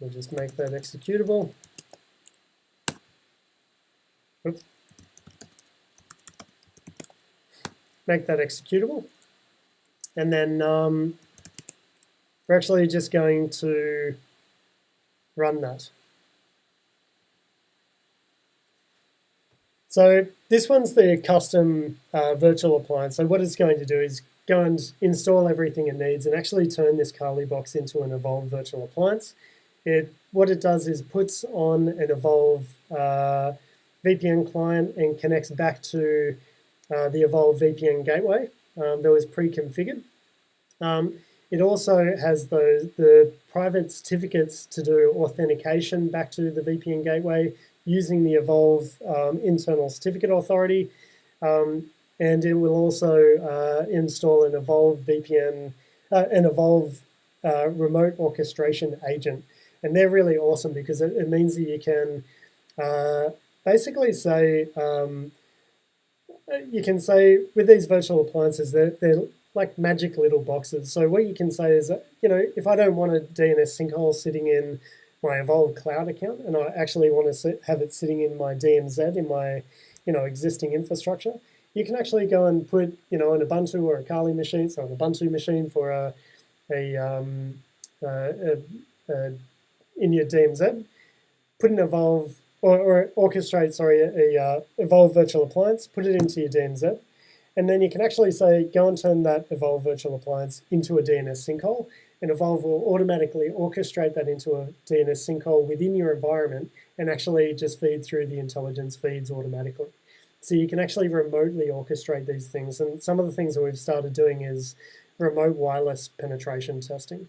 We'll just make that executable. Oops. Make that executable. And then we're actually just going to run that. So this one's the custom virtual appliance. So what it's going to do is go and install everything it needs and actually turn this Kali box into an Evolve virtual appliance. What it does is puts on an Evolve VPN client and connects back to the Evolve VPN gateway that was pre-configured. It also has the private certificates to do authentication back to the VPN gateway using the Evolve internal certificate authority, and it will also install an Evolve VPN, an Evolve remote orchestration agent. And they're really awesome because it means that you can basically say, with these virtual appliances, they're like magic little boxes. So what you can say is, if I don't want a DNS Sinkhole sitting in my Evolve cloud account, and I actually want to have it sitting in my DMZ in my, existing infrastructure, you can actually go and put, an Ubuntu or a Kali machine, so an Ubuntu machine for in your DMZ, put an Evolve or orchestrate, a Evolve virtual appliance, put it into your DMZ, and then you can actually say, go and turn that Evolve virtual appliance into a DNS Sinkhole, and Evolve will automatically orchestrate that into a DNS Sinkhole within your environment and actually just feed through the intelligence feeds automatically. So you can actually remotely orchestrate these things. And some of the things that we've started doing is remote wireless penetration testing.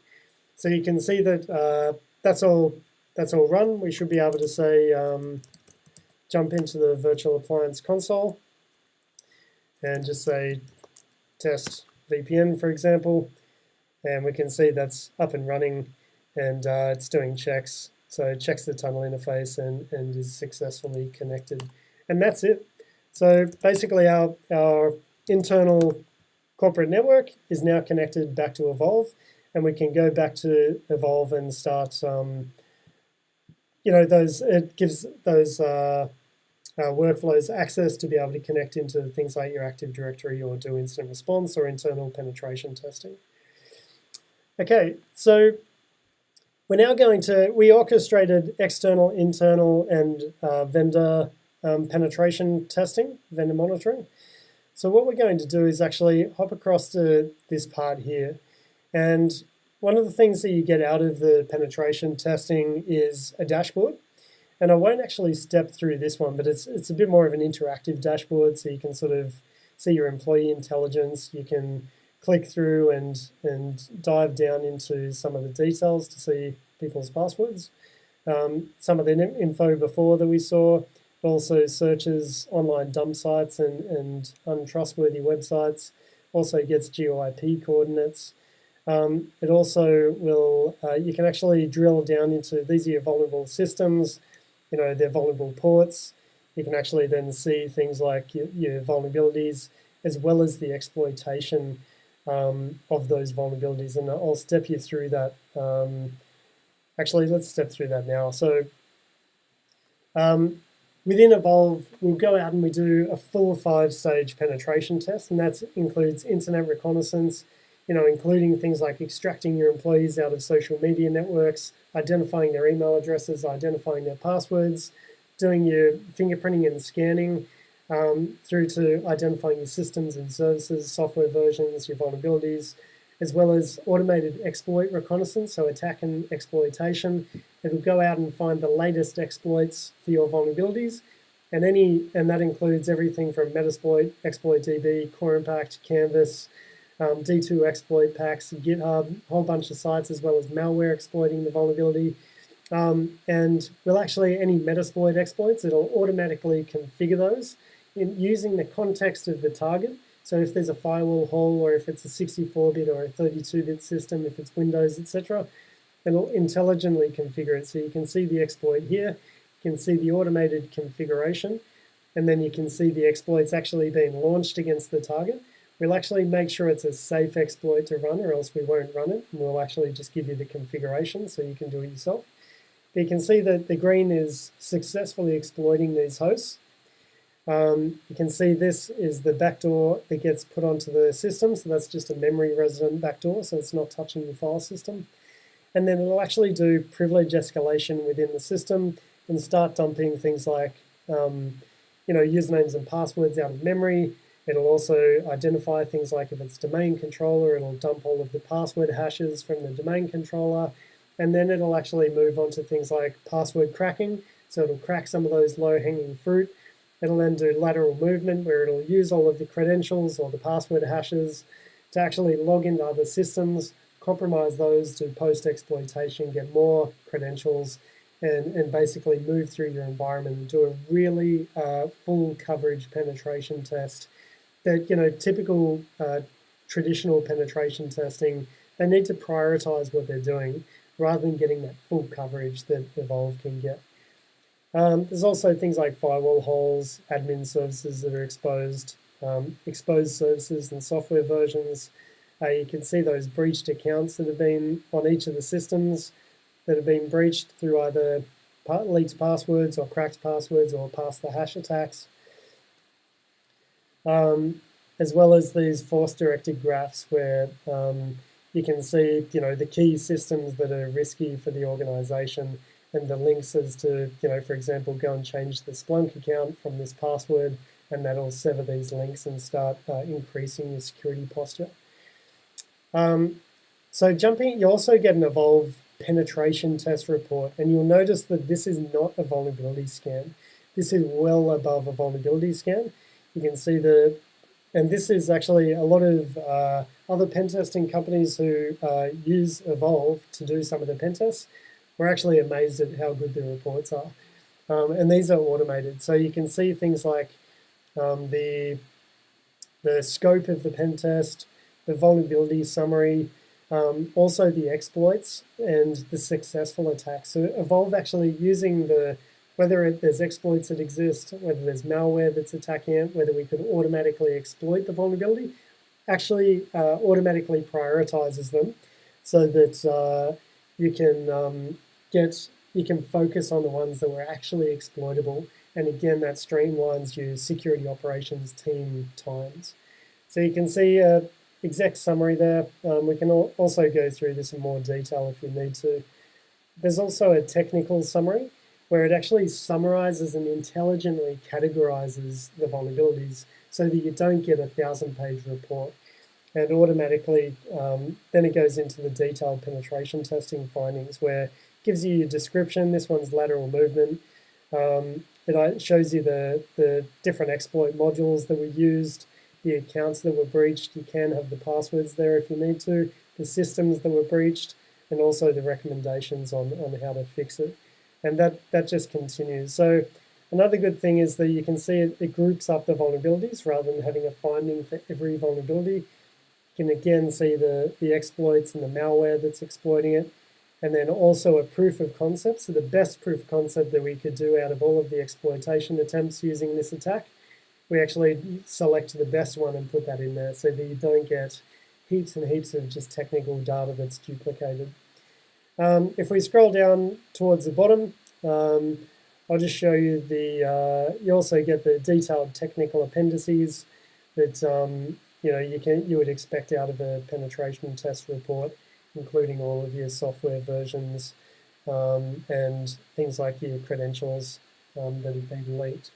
So you can see that that's all run. We should be able to say, jump into the virtual appliance console and just say test VPN, for example. And we can see that's up and running, and it's doing checks. So it checks the tunnel interface and is successfully connected. And that's it. So basically our internal corporate network is now connected back to Evolve, and we can go back to Evolve and start, it gives those workflows access to be able to connect into things like your Active Directory or do incident response or internal penetration testing. Okay, so we're now we orchestrated external, internal, and vendor penetration testing, vendor monitoring. So what we're going to do is actually hop across to this part here. And one of the things that you get out of the penetration testing is a dashboard. And I won't actually step through this one, but it's a bit more of an interactive dashboard, so you can sort of see your employee intelligence. You can click through and dive down into some of the details to see people's passwords. Some of the info before that we saw, also searches online dump sites and untrustworthy websites, also gets GeoIP coordinates. It also will, you can actually drill down into, these are your vulnerable systems, their vulnerable ports. You can actually then see things like your vulnerabilities, as well as the exploitation of those vulnerabilities. And I'll step you through that. Actually, let's step through that now. So within Evolve, we'll go out and we do a full 5-stage penetration test, and that includes internet reconnaissance, including things like extracting your employees out of social media networks, identifying their email addresses, identifying their passwords, doing your fingerprinting and scanning, through to identifying your systems and services, software versions, your vulnerabilities, as well as automated exploit reconnaissance, so attack and exploitation. It'll go out and find the latest exploits for your vulnerabilities, and that includes everything from Metasploit, ExploitDB, Core Impact, Canvas, D2 exploit packs, GitHub, a whole bunch of sites, as well as malware exploiting the vulnerability. And we'll actually, any Metasploit exploits, it'll automatically configure those using the context of the target. So if there's a firewall hole, or if it's a 64-bit or a 32-bit system, if it's Windows, etc., it'll intelligently configure it. So you can see the exploit here, you can see the automated configuration, and then you can see the exploits actually being launched against the target. We'll actually make sure it's a safe exploit to run, or else we won't run it, and we'll actually just give you the configuration so you can do it yourself. But you can see that the green is successfully exploiting these hosts. You can see this is the backdoor that gets put onto the system, so that's just a memory resident backdoor, so it's not touching the file system. And then it'll actually do privilege escalation within the system and start dumping things like usernames and passwords out of memory. It'll also identify things like if it's domain controller, it'll dump all of the password hashes from the domain controller, and then it'll actually move on to things like password cracking. So it'll crack some of those low-hanging fruit. It'll then do lateral movement, where it'll use all of the credentials or the password hashes to actually log into other systems, compromise those to post-exploitation, get more credentials, and basically move through your environment and do a really full coverage penetration test that, typical traditional penetration testing, they need to prioritize what they're doing rather than getting that full coverage that Evolve can get. There's also things like firewall holes, admin services that are exposed, exposed services and software versions. You can see those breached accounts that have been on each of the systems that have been breached through either leaked passwords or cracked passwords or pass the hash attacks. As well as these force-directed graphs where you can see, the key systems that are risky for the organization and the links as to, for example, go and change the Splunk account from this password, and that'll sever these links and start increasing your security posture. So you also get an Evolve penetration test report, and you'll notice that this is not a vulnerability scan. This is well above a vulnerability scan. You can see and this is actually a lot of other pen testing companies who use Evolve to do some of the pen tests. We're actually amazed at how good the reports are. And these are automated. So you can see things like the scope of the pen test, the vulnerability summary, also the exploits and the successful attacks. So Evolve actually using the whether there's exploits that exist, whether there's malware that's attacking it, whether we could automatically exploit the vulnerability, actually automatically prioritizes them so that you can focus on the ones that were actually exploitable. And again, that streamlines your security operations team times. So you can see exec summary there. We can also go through this in more detail if you need to. There's also a technical summary where it actually summarizes and intelligently categorizes the vulnerabilities so that you don't get a 1,000-page report. And automatically, then it goes into the detailed penetration testing findings where it gives you your description. This one's lateral movement. It shows you the different exploit modules that were used, the accounts that were breached. You can have the passwords there if you need to, the systems that were breached, and also the recommendations on how to fix it. And that just continues. So another good thing is that you can see it groups up the vulnerabilities rather than having a finding for every vulnerability. You can again see the exploits and the malware that's exploiting it, and then also a proof of concept. So the best proof of concept that we could do out of all of the exploitation attempts using this attack, we actually select the best one and put that in there so that you don't get heaps and heaps of just technical data that's duplicated. If we scroll down towards the bottom, I'll just show you you also get the detailed technical appendices that you would expect out of a penetration test report, including all of your software versions and things like your credentials that have been leaked.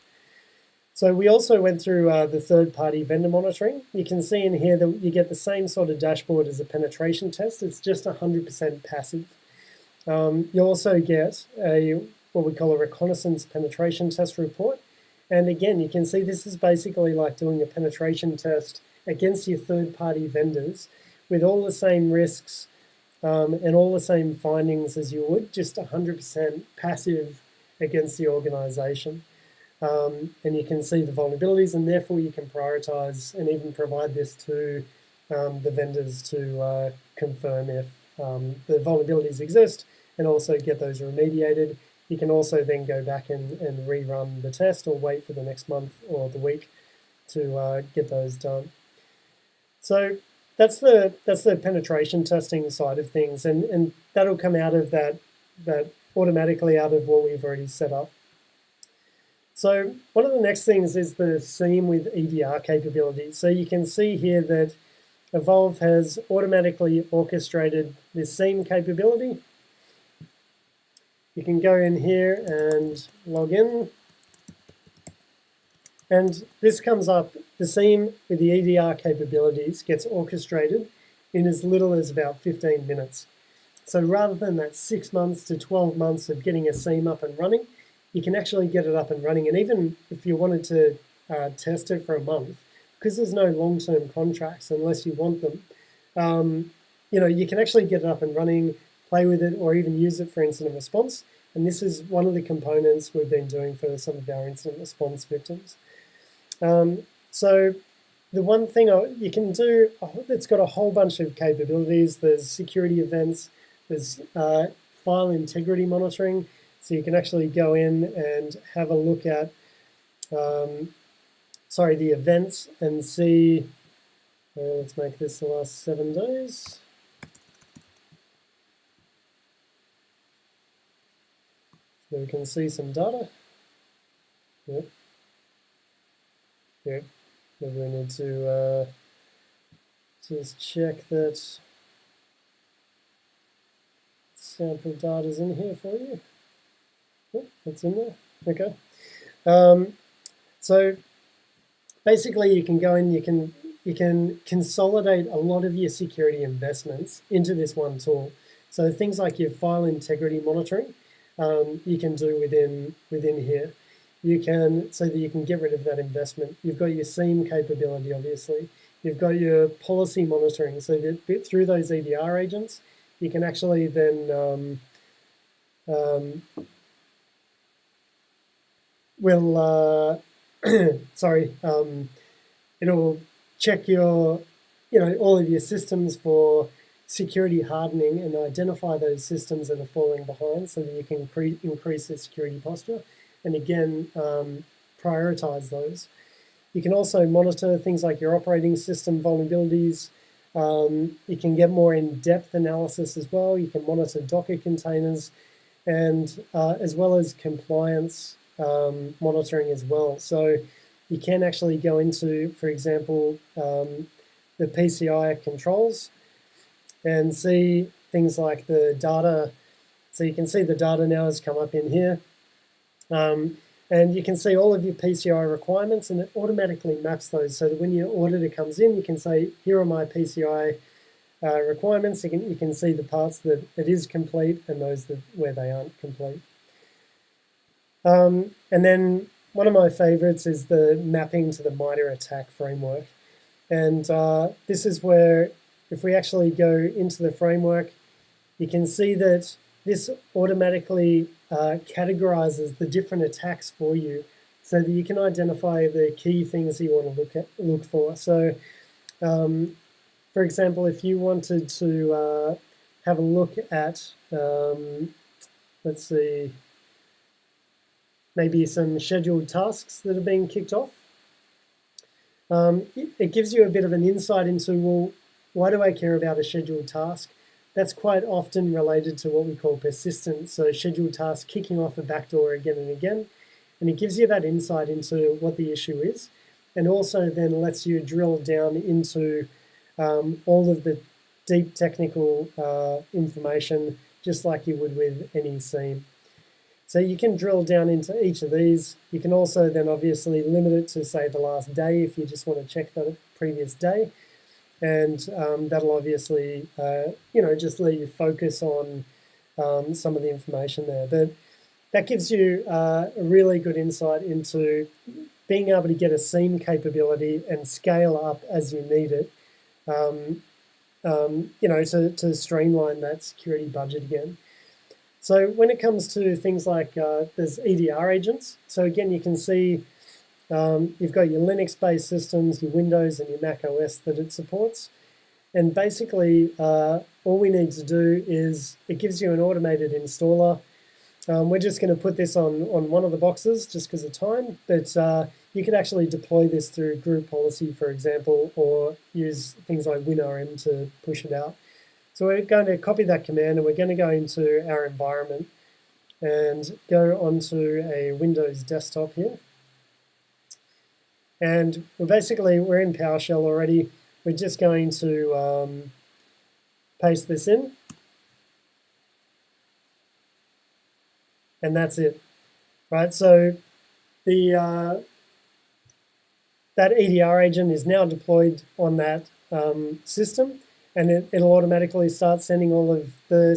So we also went through the third-party vendor monitoring. You can see in here that you get the same sort of dashboard as a penetration test. It's just 100% passive. You also get what we call a reconnaissance penetration test report. And again, you can see this is basically like doing a penetration test against your third-party vendors with all the same risks and all the same findings as you would, just 100% passive against the organization. And you can see the vulnerabilities, and therefore you can prioritize and even provide this to the vendors to confirm if the vulnerabilities exist and also get those remediated. You can also then go back and rerun the test or wait for the next month or the week to get those done. So that's the penetration testing side of things, and that'll come out of that automatically out of what we've already set up. So one of the next things is the SIEM with EDR capabilities. So you can see here that Evolve has automatically orchestrated this SIEM capability. You can go in here and log in. And this comes up, the SIEM with the EDR capabilities gets orchestrated in as little as about 15 minutes. So rather than that 6 months to 12 months of getting a SIEM up and running, you can actually get it up and running. And even if you wanted to test it for a month, because there's no long-term contracts unless you want them, you can actually get it up and running, play with it, or even use it for incident response. And this is one of the components we've been doing for some of our incident response victims. So the one thing you can do, it's got a whole bunch of capabilities. There's security events, there's file integrity monitoring. So you can actually go in and have a look at, the events and see, let's make this the last 7 days. So we can see some data. Yep. Maybe we need to just check that sample data's in here for you. Oh, that's in there. Okay. So basically, you can go in. You can consolidate a lot of your security investments into this one tool. So things like your file integrity monitoring, you can do within here. You can, so that you can get rid of that investment. You've got your SIEM capability, obviously. You've got your policy monitoring, so that through those EDR agents, you can actually then it'll check your, all of your systems for security hardening and identify those systems that are falling behind so that you can increase the security posture. and again, prioritize those. You can also monitor things like your operating system vulnerabilities. You can get more in-depth analysis as well. You can monitor Docker containers, and as well as compliance monitoring as well. So you can actually go into, for example, the PCI controls and see things like the data. So you can see the data now has come up in here. And you can see all of your PCI requirements, and it automatically maps those so that when your auditor comes in, you can say, here are my PCI requirements. You can see the parts that it is complete and those where they aren't complete. And then one of my favorites is the mapping to the MITRE ATT&CK framework. And this is where, if we actually go into the framework, you can see that this automatically categorizes the different attacks for you so that you can identify the key things that you want to look for. So, for example, if you wanted to have a look at, let's see, maybe some scheduled tasks that are being kicked off, it gives you a bit of an insight into, well, why do I care about a scheduled task? That's quite often related to what we call persistence, so scheduled tasks kicking off a backdoor again and again, and it gives you that insight into what the issue is, and also then lets you drill down into all of the deep technical information, just like you would with any SIEM. So you can drill down into each of these. You can also then obviously limit it to, say, the last day if you just want to check the previous day. And that'll obviously, just let you focus on some of the information there. But that gives you a really good insight into being able to get a SIEM capability and scale up as you need it, to streamline that security budget again. So when it comes to things like there's Edr agents, so again, you can see you've got your Linux-based systems, your Windows and your Mac OS that it supports. And basically, all we need to do is, it gives you an automated installer. We're just going to put this on one of the boxes just because of time, but you could actually deploy this through group policy, for example, or use things like WinRM to push it out. So we're going to copy that command and we're going to go into our environment and go onto a Windows desktop here. And we're in PowerShell already. We're just going to paste this in. And that's it, right? So that Edr agent is now deployed on that system, and it'll automatically start sending all of the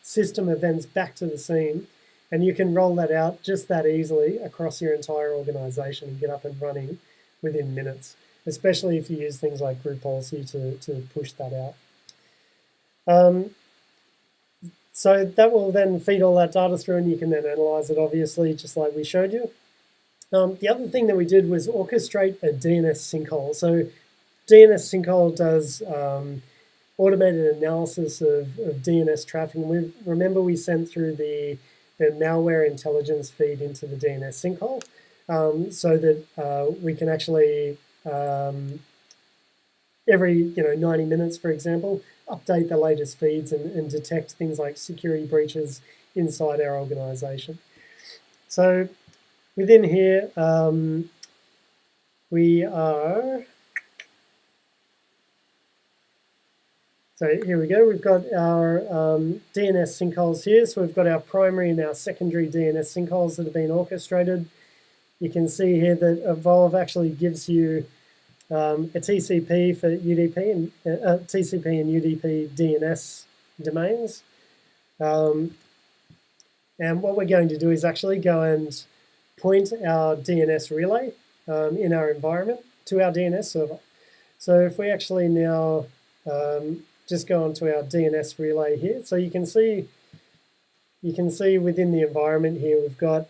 system events back to the SIEM. And you can roll that out just that easily across your entire organization and get up and running within minutes, especially if you use things like group policy to push that out. So that will then feed all that data through, and you can then analyze it, obviously, just like we showed you. The other thing that we did was orchestrate a DNS sinkhole. So DNS Sinkhole does automated analysis of DNS traffic. And remember we sent through the malware intelligence feed into the DNS Sinkhole so that we can actually, every 90 minutes, for example, update the latest feeds and detect things like security breaches inside our organization. So within here, we are... So here we go, we've got our DNS sinkholes here. So we've got our primary and our secondary DNS sinkholes that have been orchestrated. You can see here that Evolve actually gives you a TCP for UDP and TCP and UDP DNS domains. And what we're going to do is actually go and point our DNS relay in our environment to our DNS server. So if we actually now just go onto our DNS relay here. So you can see within the environment here, we've got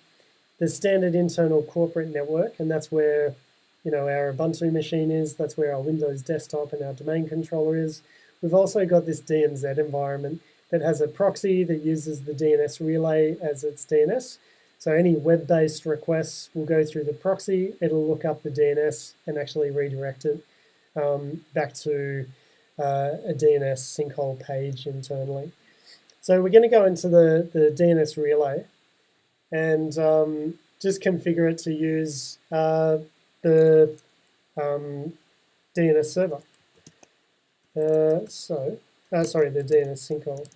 the standard internal corporate network, and that's where our Ubuntu machine is. That's where our Windows desktop and our domain controller is. We've also got this DMZ environment that has a proxy that uses the DNS relay as its DNS. So any web-based requests will go through the proxy, it'll look up the DNS and actually redirect it back to a DNS sinkhole page internally. So we're going to go into the DNS Relay and just configure it to use the DNS server. Sorry, the DNS Sinkhole.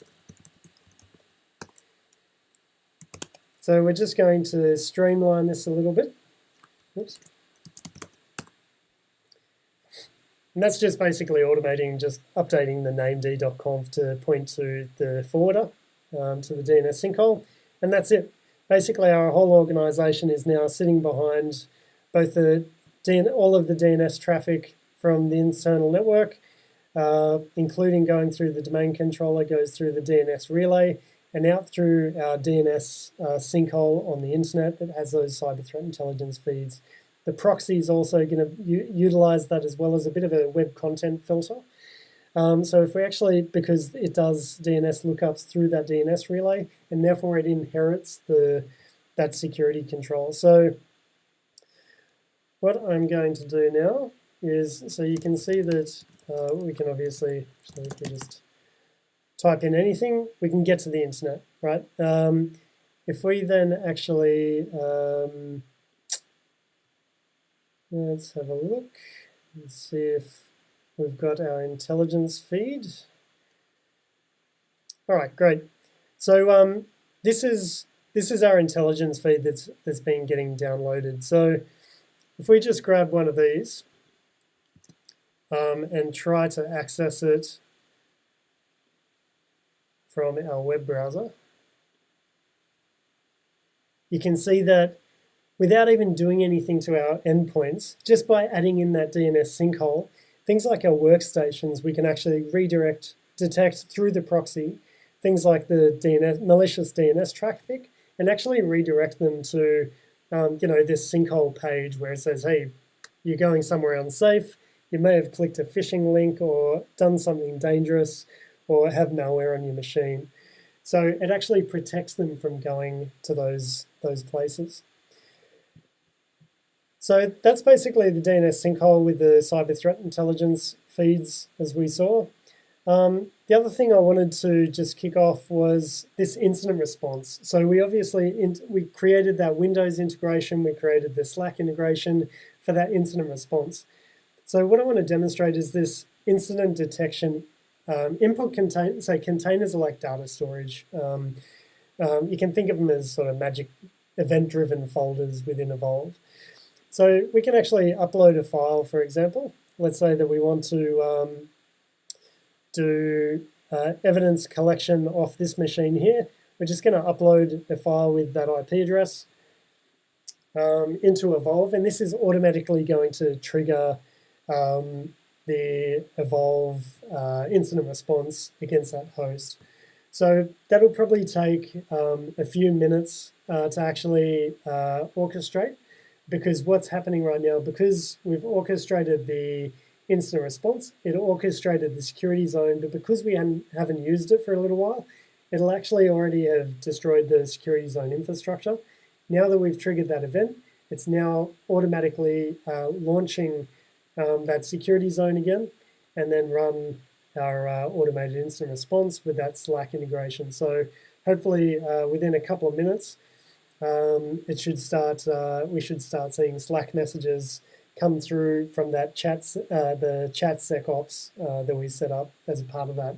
So we're just going to streamline this a little bit. Oops. And that's just basically automating, just updating the named.conf to point to the forwarder, to the DNS Sinkhole, and that's it. Basically, our whole organization is now sitting behind both all of the DNS traffic from the internal network, including going through the domain controller, goes through the DNS Relay, and out through our DNS sinkhole on the internet that has those cyber threat intelligence feeds. The proxy is also going to utilize that as well as a bit of a web content filter. So if we actually, because it does DNS lookups through that DNS relay, and therefore it inherits that security control. So what I'm going to do now is, so you can see that we can obviously, actually if we just type in anything, we can get to the internet, right? If we then actually, let's have a look and see if we've got our intelligence feed. All right, great. So this is our intelligence feed that's been getting downloaded. So if we just grab one of these and try to access it from our web browser, you can see that without even doing anything to our endpoints, just by adding in that DNS sinkhole, things like our workstations, we can actually detect through the proxy, things like the malicious DNS traffic, and actually redirect them to this sinkhole page where it says, hey, you're going somewhere unsafe, you may have clicked a phishing link or done something dangerous or have malware on your machine. So it actually protects them from going to those places. So that's basically the DNS sinkhole with the cyber threat intelligence feeds, as we saw. The other thing I wanted to just kick off was this incident response. So we obviously we created that Windows integration, we created the Slack integration for that incident response. So what I want to demonstrate is this incident detection. Containers are like data storage. You can think of them as sort of magic event-driven folders within Evolve. So we can actually upload a file, for example. Let's say that we want to do evidence collection off this machine here. We're just going to upload a file with that IP address into Evolve, and this is automatically going to trigger the Evolve incident response against that host. So that'll probably take a few minutes to actually orchestrate, because what's happening right now, because we've orchestrated the incident response, it orchestrated the security zone, but because we haven't used it for a little while, it'll actually already have destroyed the security zone infrastructure. Now that we've triggered that event, it's now automatically launching that security zone again, and then run our automated incident response with that Slack integration. So hopefully within a couple of minutes, we should start seeing Slack messages come through from that the chat-secops that we set up as a part of that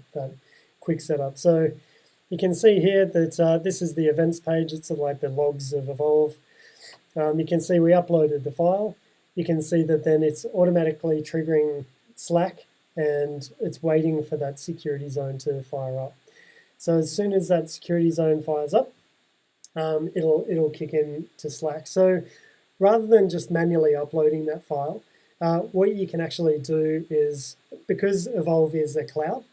quick setup. So you can see here that this is the events page. It's sort of like the logs of Evolve. You can see we uploaded the file. You can see that then it's automatically triggering Slack, and it's waiting for that security zone to fire up. So as soon as that security zone fires up, it'll kick in to Slack. So rather than just manually uploading that file, what you can actually do is, because Evolve is a cloud,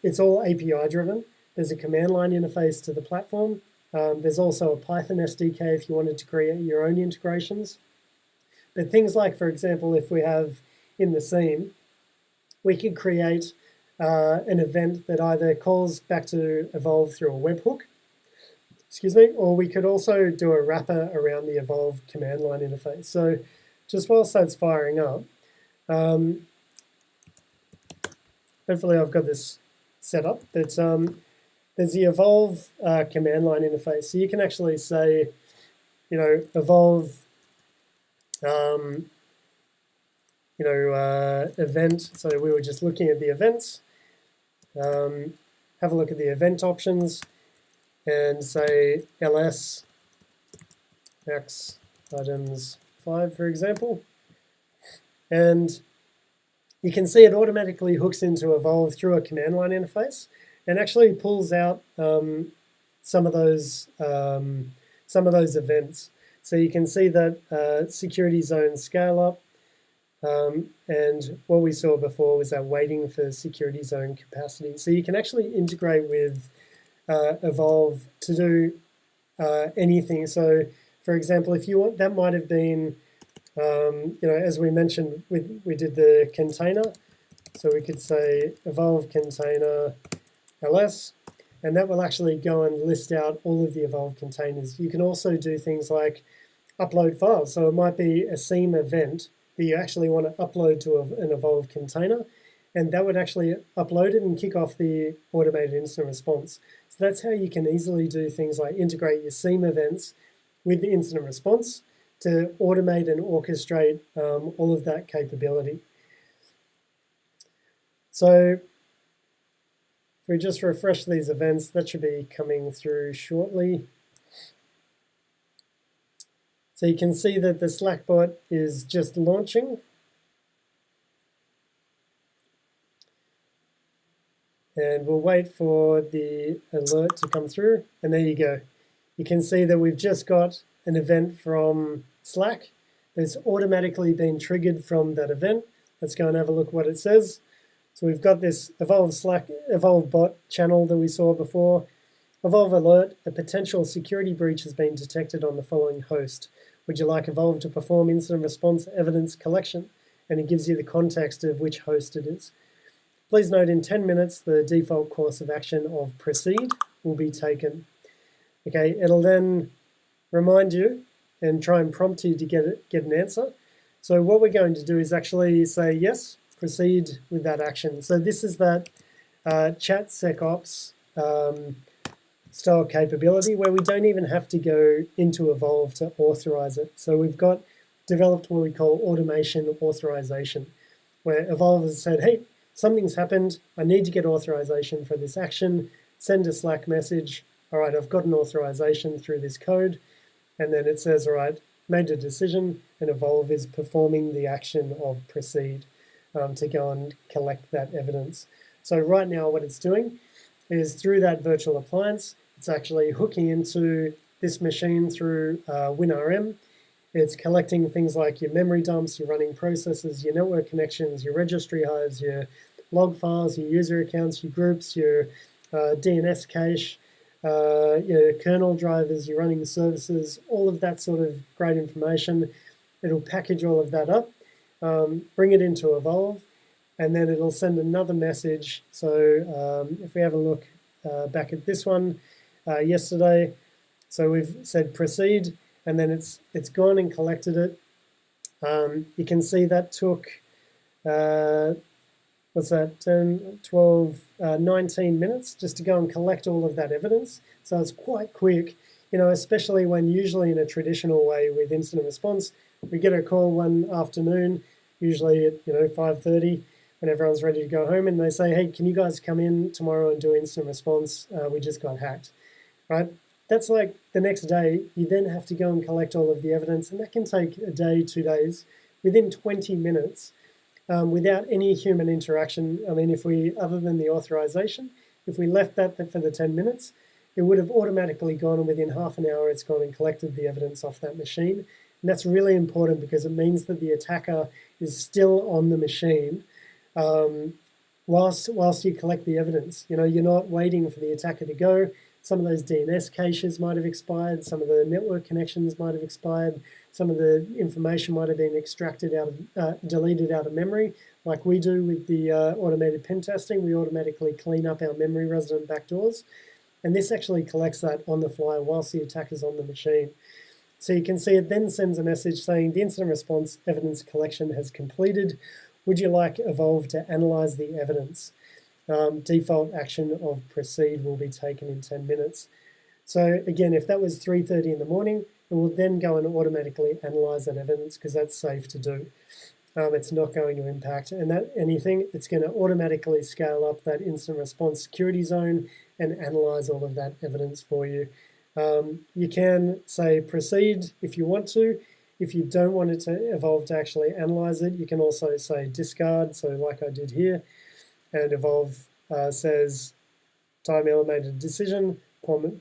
it's all API driven. There's a command line interface to the platform. There's also a Python SDK if you wanted to create your own integrations. But things like, for example, if we have in the seam, we could create an event that either calls back to Evolve through a webhook, excuse me, or we could also do a wrapper around the evolve command line interface. So just whilst that's firing up, hopefully I've got this set up, but there's the evolve command line interface. So you can actually say, evolve, event. So we were just looking at the events. Have a look at the event options and say ls x items 5, for example. And you can see it automatically hooks into evolve through a command line interface and actually pulls out some of those events. So you can see that security zone scale up, and what we saw before was that waiting for security zone capacity. So you can actually integrate with evolve to do anything. So for example, if you want, that might have been, as we mentioned, we did the container. So we could say evolve container ls, and that will actually go and list out all of the evolve containers. You can also do things like upload files. So it might be a seam event that you actually want to upload to an evolve container, and that would actually upload it and kick off the automated incident response. So that's how you can easily do things like integrate your seam events with the incident response to automate and orchestrate all of that capability. So if we just refresh these events, that should be coming through shortly. So you can see that the Slack bot is just launching. And we'll wait for the alert to come through. And there you go. You can see that we've just got an event from Slack that's automatically been triggered from that event. Let's go and have a look what it says. So we've got this evolve bot channel that we saw before. Evolve alert, a potential security breach has been detected on the following host. Would you like Evolve to perform incident response evidence collection? And it gives you the context of which host it is. Please note in 10 minutes, the default course of action of proceed will be taken. Okay, it'll then remind you and try and prompt you to get an answer. So what we're going to do is actually say, yes, proceed with that action. So this is that chat SecOps style capability where we don't even have to go into Evolve to authorize it. So we've got developed what we call automation authorization, where Evolve has said, hey, something's happened, I need to get authorization for this action, send a Slack message, all right, I've got an authorization through this code, and then it says, all right, made a decision, and Evolve is performing the action of proceed to go and collect that evidence. So right now what it's doing is through that virtual appliance, it's actually hooking into this machine through WinRM. It's collecting things like your memory dumps, your running processes, your network connections, your registry hives, your log files, your user accounts, your groups, your DNS cache, your kernel drivers, your running services, all of that sort of great information. It'll package all of that up, bring it into Evolve, and then it'll send another message. So if we have a look back at this one yesterday, so we've said proceed, and then it's gone and collected it. You can see that took, what's that, 10, 12, 19 minutes just to go and collect all of that evidence. So it's quite quick, especially when usually in a traditional way with incident response, we get a call one afternoon, usually at 5:30, when everyone's ready to go home, and they say, hey, can you guys come in tomorrow and do incident response? We just got hacked, right? That's like the next day, you then have to go and collect all of the evidence, and that can take a day, 2 days, within 20 minutes, without any human interaction. I mean, other than the authorization, if we left that for the 10 minutes, it would have automatically gone, and within half an hour, it's gone and collected the evidence off that machine. And that's really important because it means that the attacker is still on the machine whilst you collect the evidence. You're not waiting for the attacker to go. Some of those DNS caches might have expired, some of the network connections might have expired, some of the information might have been extracted deleted out of memory, like we do with the automated pen testing. We automatically clean up our memory resident backdoors. and this actually collects that on the fly whilst the attacker's on the machine. So you can see it then sends a message saying the incident response evidence collection has completed. Would you like Evolve to analyze the evidence? Default action of proceed will be taken in 10 minutes. So again, if that was 3:30 in the morning, it will then go and automatically analyze that evidence because that's safe to do. It's not going to impact anything. It's going to automatically scale up that incident response security zone and analyze all of that evidence for you. You can say proceed if you want to. If you don't want it to Evolve to actually analyze it, you can also say discard, so like I did here, and Evolve says time elevated decision,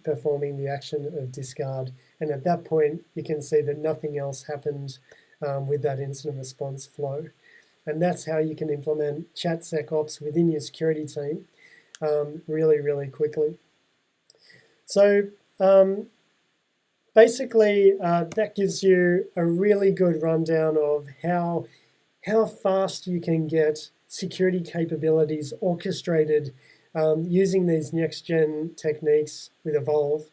performing the action of discard. And at that point, you can see that nothing else happened with that incident response flow. And that's how you can implement ChatSecOps within your security team really, really quickly. So basically, that gives you a really good rundown of how fast you can get security capabilities orchestrated using these next-gen techniques with Evolve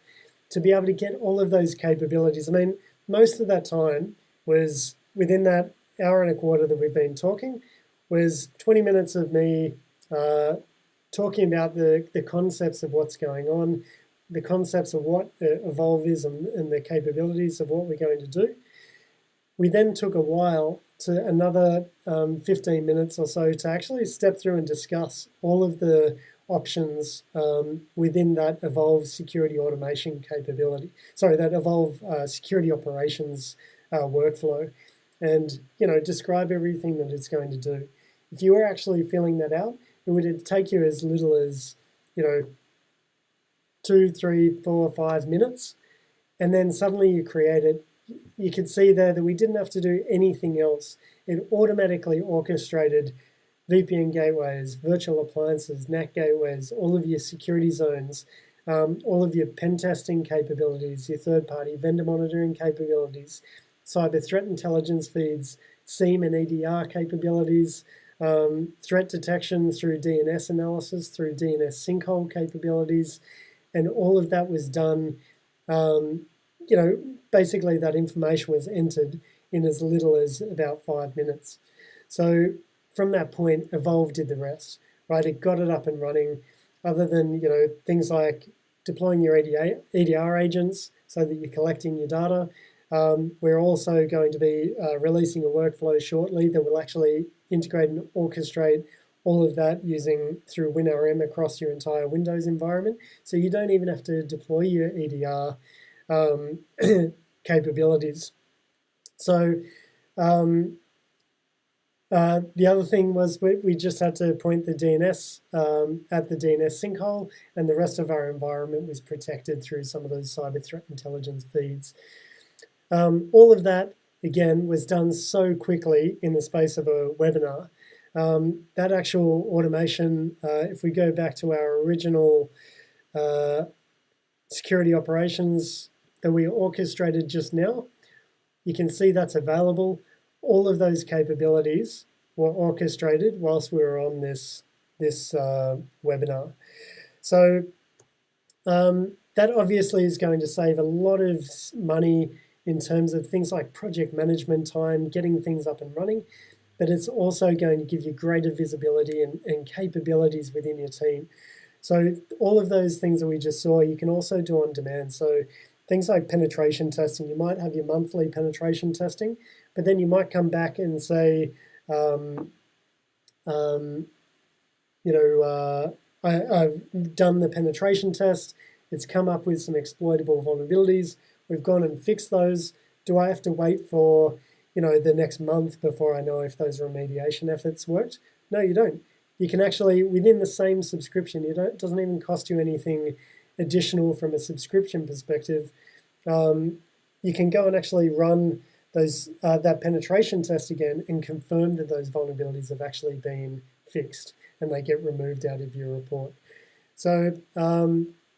to be able to get all of those capabilities. I mean, most of that time was within that hour and a quarter that we've been talking, was 20 minutes of me talking about the concepts of what's going on, the concepts of what Evolve is and the capabilities of what we're going to do. We then took a while to another 15 minutes or so to actually step through and discuss all of the options within that Evolve security automation capability. Sorry, that Evolve security operations workflow, and describe everything that it's going to do. If you were actually filling that out, it would take you as little as 2, 3, 4, 5 minutes, and then suddenly you create it. You could see there that we didn't have to do anything else. It automatically orchestrated VPN gateways, virtual appliances, NAC gateways, all of your security zones, all of your pen testing capabilities, your third-party vendor monitoring capabilities, cyber threat intelligence feeds, SIEM and EDR capabilities, threat detection through DNS analysis, through DNS Sinkhole capabilities, and all of that was done, basically that information was entered in as little as about 5 minutes. So from that point, Evolve did the rest, right? It got it up and running, other than, things like deploying your EDR agents so that you're collecting your data. We're also going to be releasing a workflow shortly that will actually integrate and orchestrate all of that through WinRM across your entire Windows environment. So you don't even have to deploy your EDR capabilities. So the other thing was we just had to point the DNS at the DNS sinkhole, and the rest of our environment was protected through some of those cyber threat intelligence feeds. All of that, again, was done so quickly in the space of a webinar. That actual automation, if we go back to our original security operations that we orchestrated just now, you can see that's available. All of those capabilities were orchestrated whilst we were on this webinar. So that obviously is going to save a lot of money in terms of things like project management time, getting things up and running, but it's also going to give you greater visibility and capabilities within your team. So all of those things that we just saw, you can also do on demand. So things like penetration testing, you might have your monthly penetration testing, but then you might come back and say, I've done the penetration test, it's come up with some exploitable vulnerabilities, we've gone and fixed those. Do I have to wait for the next month before I know if those remediation efforts worked? No, you don't. You can actually, within the same subscription, it doesn't even cost you anything additional from a subscription perspective. You can go and actually run that penetration test again and confirm that those vulnerabilities have actually been fixed and they get removed out of your report. So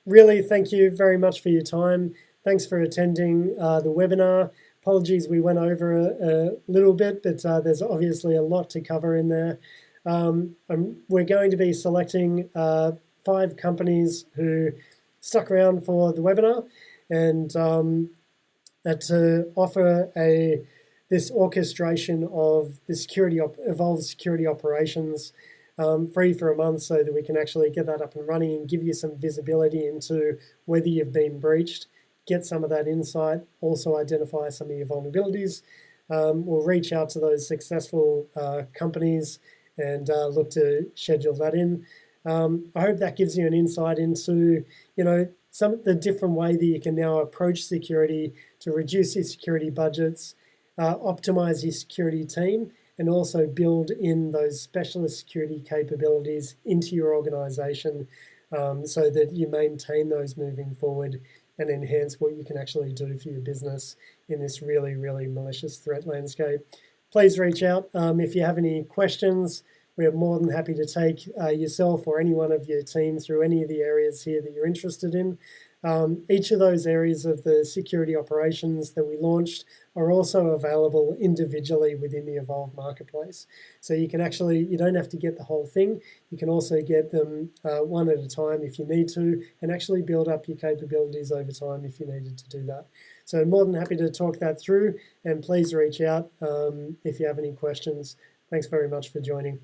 really, thank you very much for your time. Thanks for attending the webinar. Apologies, we went over a little bit, but there's obviously a lot to cover in there. We're going to be selecting 5 companies who stuck around for the webinar and to offer this orchestration of the evolved security operations free for a month so that we can actually get that up and running and give you some visibility into whether you've been breached, get some of that insight, also identify some of your vulnerabilities. We'll reach out to those successful companies and look to schedule that in. I hope that gives you an insight into, some of the different way that you can now approach security to reduce your security budgets, optimize your security team, and also build in those specialist security capabilities into your organization so that you maintain those moving forward and enhance what you can actually do for your business in this really, really malicious threat landscape. Please reach out if you have any questions. We are more than happy to take yourself or any one of your team through any of the areas here that you're interested in. Each of those areas of the security operations that we launched are also available individually within the Evolve marketplace. So you don't have to get the whole thing. You can also get them one at a time if you need to, and actually build up your capabilities over time if you needed to do that. So more than happy to talk that through, and please reach out if you have any questions. Thanks very much for joining.